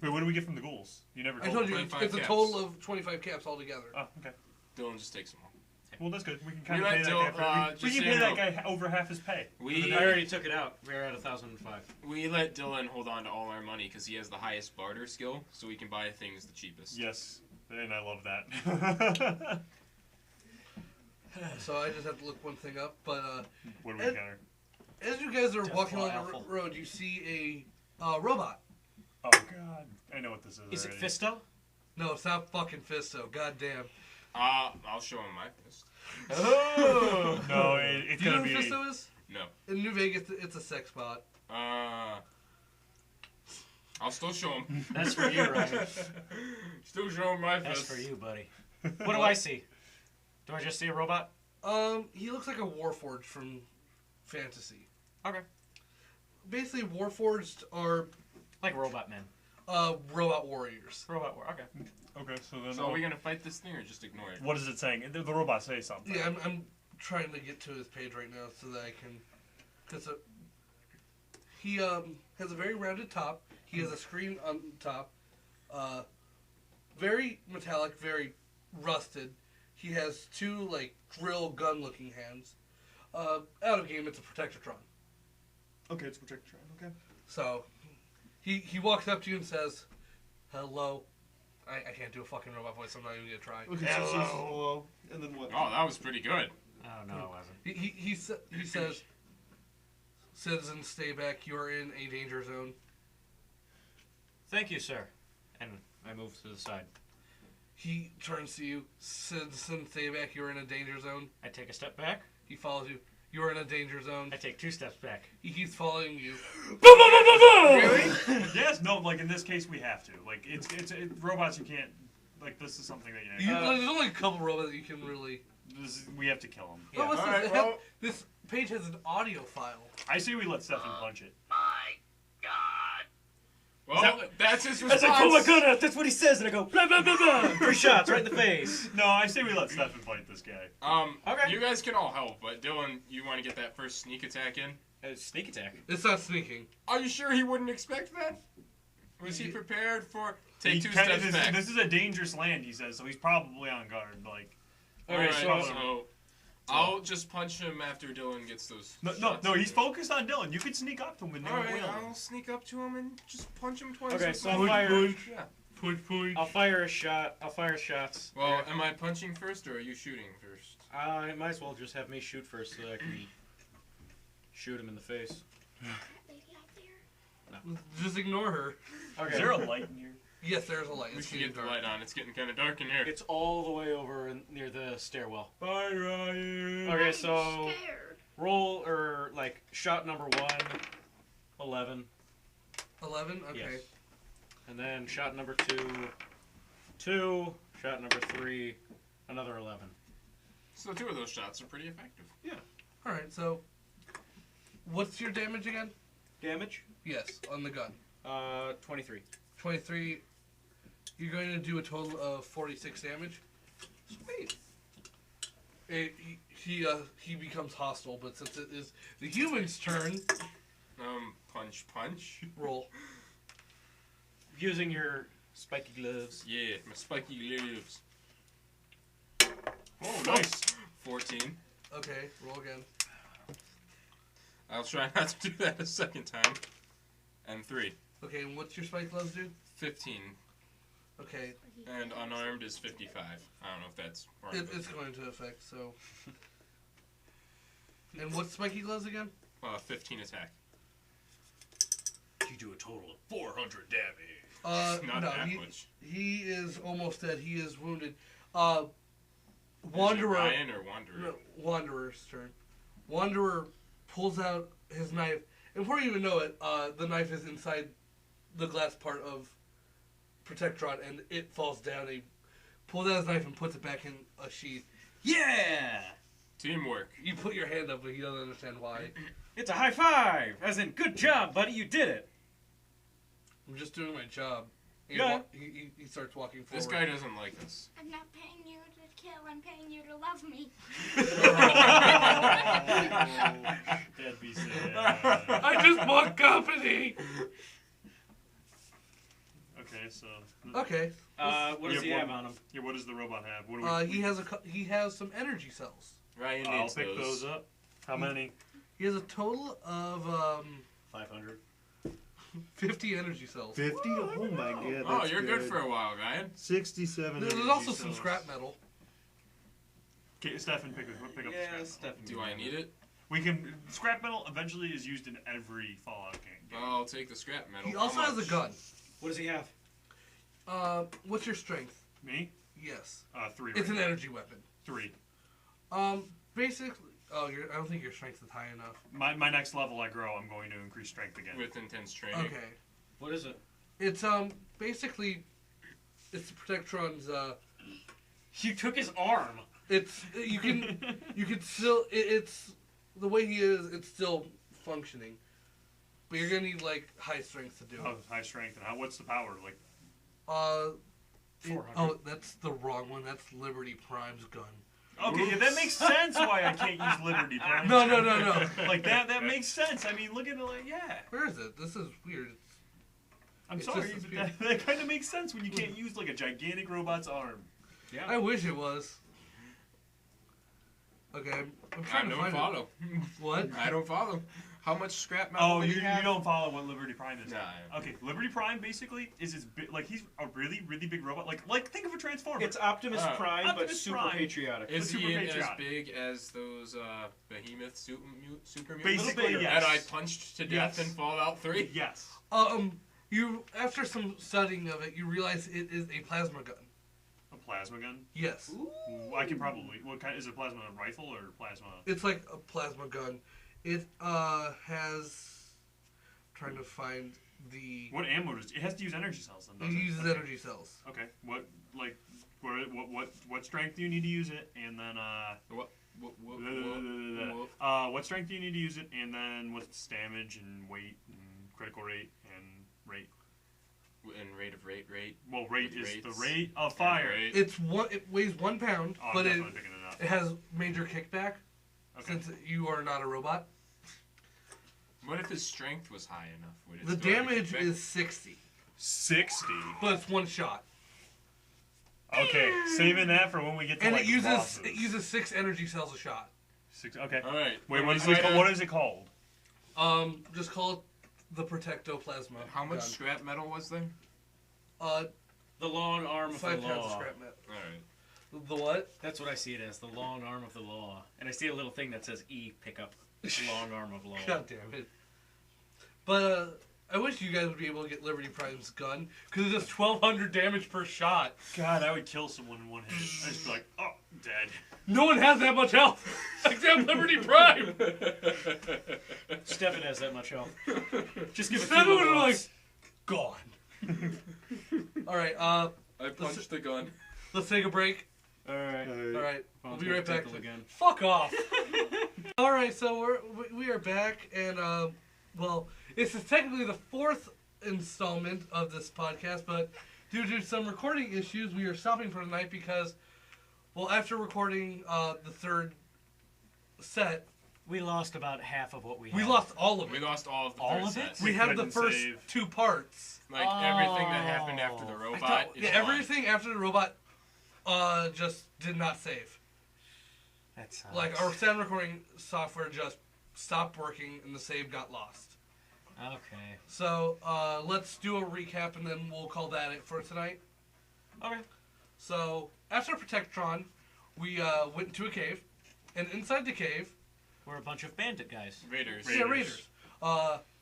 Wait, what do we get from the ghouls? You never I told told me. you 25 it's a caps. total of 25 caps altogether. Oh, okay. Dylan just takes them all. Well, that's good. We can kind We of pay let that Dylan, guy for, we just can so pay you that know, guy over half his pay. We I already took it out. We're at 1,005. we let Dylan hold on to all our money because he has the highest barter skill, so we can buy things the cheapest. Yes, and I love that. So I just have to look one thing up. But What do we Ed- encounter? as you guys are walking Deathfall along the Alpha. road, you see a robot. Oh god, I know what this is. Is it already. Fisto? No, it's not fucking Fisto. God damn. I'll show him my fist. Oh! No, it's Do you know gonna who be. Fisto is? No. In New Vegas, it's a sex bot. I'll still show him. That's for you, Ryan. Still show him my That's fist. for you, buddy. What do I see? Do I just see a robot? He looks like a Warforged from fantasy. Okay. Basically, Warforged are Like robot men. robot warriors. Robot war. Okay. Okay, so then. So are we gonna fight this thing or just ignore it? What is it saying? The robot say something. Yeah, I'm trying to get to his page right now so that I can. Cause he has a very rounded top. He has a screen on top. Very metallic, very rusted. He has 2 like drill gun looking hands. Out of game, it's a Protectron. Okay, it's Protectron. Okay. So he walks up to you and says, "Hello." I can't do a fucking robot voice. I'm not even gonna try. Okay, so it says hello, and then what? Oh, that was pretty good. Oh, no, it wasn't. He says, "Citizens, stay back. You are in a danger zone." Thank you, sir. And I move to the side. He turns to you. "Citizens, stay back. You are in a danger zone." I take a step back. He follows you. You are in a danger zone. I take 2 steps back. He keeps following you. Really? Yes, no. Like in this case, we have to. Like it's robots. You can't. Like this is something that you. There's only a couple robots that you can really. We have to kill them. Oh, what's Alright, this? well- This page has an audio file. I say we let Stefan punch it. Well, that's his I response. was like, pull my gun out. That's what he says, and I go blah blah blah blah. 3 shots right in the face. No, I say we let Stefan fight this guy. Okay. You guys can all help, but Dylan, you want to get that first sneak attack in? Sneak attack. It's not sneaking. Are you sure he wouldn't expect that? Was he prepared for He take 2 kinda- steps back? This is a dangerous land, he says, so he's probably on guard. Like, Okay, Alright, so so I'll just punch him after Dylan gets those. no, shots he's in. focused on Dylan. You could sneak up to him and All never right, will. I'll sneak up to him and just punch him twice. Okay, with so my- I'll fire. Yeah. Push. I'll fire a shot. I'll fire shots. Well, am I punching first or are you shooting first? I might as well just have me shoot first so that I can shoot him in the face. That lady out there. Just ignore her. Okay. Is there a light in here? Yes, there's a light. We It's should getting get the dark. light on. It's getting kind of dark in here. It's all the way over near the stairwell. Bye, Ryan. Okay, I'm so scared. roll or like shot number 1, 11, 11. Okay. yes, and then shot number 2, 2, shot number 3, another 11. So 2 of those shots are pretty effective. All right. So, what's your damage again? Damage? Yes, on the gun. 23. 23. You're going to do a total of 46 damage. Sweet. He becomes hostile, but since it is the human's turn, Punch. roll. Using your spiky gloves. Yeah, my spiky gloves. Oh, nice. 14. Okay, roll again. I'll try not to do that a second time. And 3. Okay, and what's your spike gloves do? 15. Okay, And unarmed is 55. I don't know if that's right. it's going to affect, so. And what's spiky gloves again? 15 attack. You do a total of 400 damage. Not no, that much. he is almost dead. He is wounded. Is it Wanderer. Ryan or Wanderer? No, Wanderer's turn. Wanderer pulls out his knife, and before you even know it, the knife is inside the glass part of Protectron, and it falls down. He pulls out his knife and puts it back in a sheath. Yeah! Teamwork. You put your hand up, but he doesn't understand why. It's a high five! As in, good job, buddy, you did it! I'm just doing my job. And Yeah. he starts walking forward. This guy doesn't like us. I'm not paying you to kill. I'm paying you to love me. That'd be sad. I just want company. Okay, so. Okay. What does he Yeah, have on him? Yeah, what does the robot have? What do we? He has some energy cells. Ryan I'll needs pick those up. How many? He has a total of 500. 50 energy cells. 50? Oh my god. Oh, that's you're good for a while, Ryan. 67. There's energy also some cells. scrap metal. Okay, Stefan, pick up the scrap metal. Do I need it? We can. Scrap metal eventually is used in every Fallout game. I'll take the scrap metal. He also How has a much? gun. What does he have? What's your strength? Me? Yes. 3. It's an right now. energy weapon. 3. Basically. Oh, I don't think your strength is high enough. My next level I grow, I'm going to increase strength again. With intense training. Okay. What is it? It's basically it's Protectron's You took his arm! it's you can still it's the way he is, it's still functioning. But you're gonna need like high strength to do it. High strength. And what's the power? Like, 400. Oh, that's the wrong one. That's Liberty Prime's gun. okay, yeah, that makes sense why I can't use Liberty Prime. No. Like that makes sense. I mean, look at it like, yeah. Where is it? This is weird. I'm It's sorry, just a but that kind of makes sense when you can't use like a gigantic robot's arm. Yeah. I wish it was. Okay, I'm I trying to don't find follow. it. What? I don't follow. How much scrap metal Oh, did you he have? don't follow what Liberty Prime is. Nah. Okay, Liberty Prime basically is his like he's a really big robot. Like think of a transformer. It's Optimus Prime, but Optimus super Prime. patriotic. Is Super he as patriotic. big as those behemoth super mutants Basically, yes. that I punched to death Yes. in Fallout 3? Yes. You after some studying of it, you realize it is a plasma gun. A plasma gun. Yes, I can probably. What kind is it? Plasma rifle or plasma? it's like a plasma gun. It has. Trying to find the. What ammo does it has to use energy cells then? It Doesn't uses Okay. energy cells. Okay. What strength do you need to use it? And then What? what strength do you need to use it? And then what's damage and weight and critical rate and rate? And rate. Well, rate With is the rates. rate of fire. Rate. It weighs 1 pound, Oh, I'm but definitely picking it up. it has major kickback Okay. since you are not a robot. What if his strength was high enough? Would it The still have a damage kickback? is 60, 60. but it's 1 shot, Okay, saving that for when we get to and like it uses bosses. 6 energy cells a shot. 6. Okay. All right. Wait, what is it called? What is it called? Just call it the Protectoplasma. How much gun. scrap metal was there? The long arm of 5 the pounds of law. scrap metal. All right. The what? That's what I see it as, the long arm of the law. And I see a little thing that says E, pick up. Long arm of law. God damn it. But, I wish you guys would be able to get Liberty Prime's gun, because it does 1,200 damage per shot. God, I would kill someone in one hit. I'd just be like, oh, dead. No one has that much health, except Liberty Prime! Stefan has that much health. Just give it Stefan two would more be like, bucks. gone. Alright, I punched the gun. let's take a break. Alright. Alright, we'll Phone's be gonna right back. tinkle again. Fuck off! Alright, so we are back, and, well, this is technically the 4th installment of this podcast, but due to some recording issues, we are stopping for tonight because, well, after recording the 3rd set, We lost about half of what we had. we lost all of We it. lost all of the All third of set. it? We had the couldn't first save. 2 parts. Like everything that happened after the Oh. robot. is Yeah, gone. everything after the robot just did not save. That sucks. Like, our sound recording software just stopped working and the save got lost. Okay. So, let's do a recap and then we'll call that it for tonight. Okay. So, after Protectron, we went into a cave, and inside the cave, We're a bunch of bandit guys. Raiders. yeah, Raiders.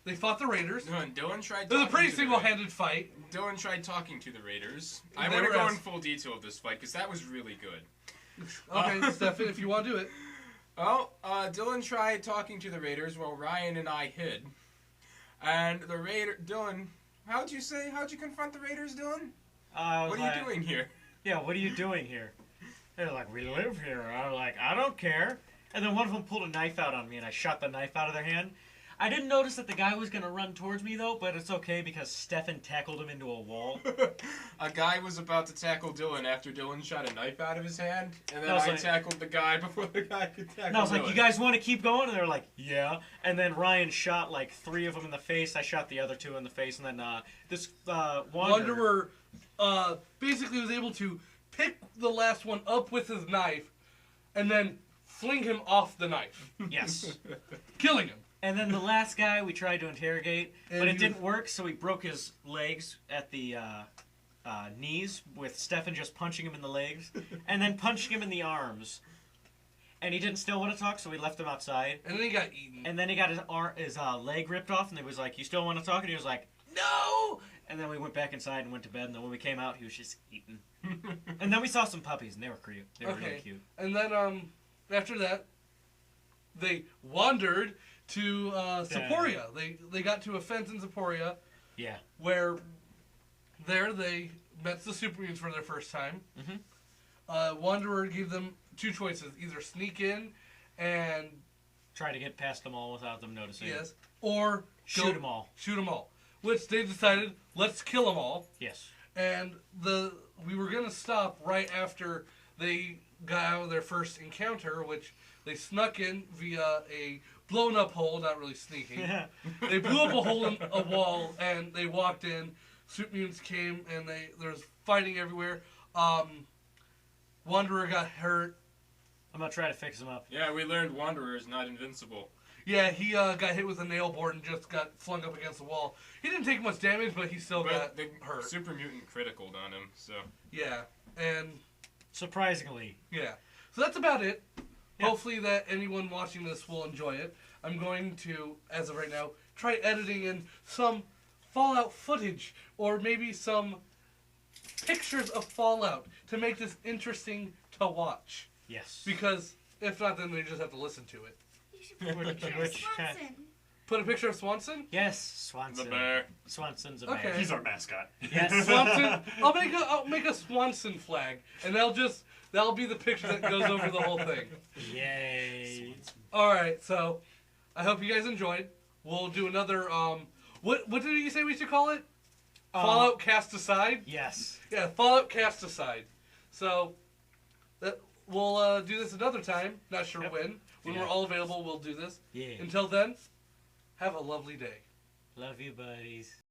They fought the Raiders. No, and Dylan tried. It was a talking pretty to the single-handed fight. Dylan tried talking to the Raiders. I They want to were go ass- in full detail of this fight because that was really good. Okay, Stefan, if you want to do it. Well, Dylan tried talking to the Raiders while Ryan and I hid. And the Dylan, how'd you confront the Raiders, Dylan? I was What are like, you doing here? Yeah, what are you doing here? They're like, we live here. I was like, I don't care. And then one of them pulled a knife out on me, and I shot the knife out of their hand. I didn't notice that the guy was going to run towards me, though, but it's okay because Stefan tackled him into a wall. A guy was about to tackle Dylan after Dylan shot a knife out of his hand, and then I was I like- tackled the guy before the guy could tackle And I was like, Dylan. you guys want to keep going? And they were like, yeah. And then Ryan shot like 3 of them in the face. I shot the other 2 in the face. And then this Wanderer. Wanderer basically was able to pick the last one up with his knife and then fling him off the knife, Yes. killing him. And then the last guy we tried to interrogate, And but it he didn't work, so he broke his legs at the knees with Stefan just punching him in the legs, and then punching him in the arms. And he didn't still want to talk, so we left him outside. And then he got eaten. And then he got his leg ripped off, and he was like, you still want to talk? And he was like, no! And then we went back inside and went to bed, and then when we came out, he was just eating. And then we saw some puppies, and they were cute. They were really cute. And then after that, they wandered to Seporia. They got to a fence in Seporia Yeah. where there they met the super mutants for their first time. Wanderer gave them 2 choices: either sneak in and Try to get past them all without them noticing. yes, or Shoot them all. Shoot them all. Which they decided, let's kill them all. Yes. And we were gonna stop right after they got out of their first encounter, which they snuck in via a blown up hole, not really sneaking. They blew up a hole in a wall and they walked in. Super mutants came and there was fighting everywhere. Wanderer got hurt. I'm going to try to fix him up. Yeah, we learned Wanderer is not invincible. Yeah, he got hit with a nail board and just got flung up against the wall. He didn't take much damage, but he still But got the hurt. super mutant criticaled on him, so. Yeah, and Surprisingly. yeah. So that's about it. Yeah. Hopefully that anyone watching this will enjoy it. I'm going to, as of right now, try editing in some Fallout footage or maybe some pictures of Fallout to make this interesting to watch. Yes. Because if not, then they just have to listen to it. You should put a Which- picture of which- Swanson. Put a picture of Swanson? Yes, Swanson. The bear. Swanson's a Okay. bear. He's our mascot. Yes. Swanson. I'll make a Swanson flag, and that'll be the picture that goes over the whole thing. Yay. All right, so I hope you guys enjoyed. We'll do another. What did you say we should call it? Fallout cast aside. Yes. Yeah, Fallout cast aside. So we'll do this another time. Not sure when. When Yeah. we're all available, we'll do this. Yeah. Until then, have a lovely day. Love you, buddies.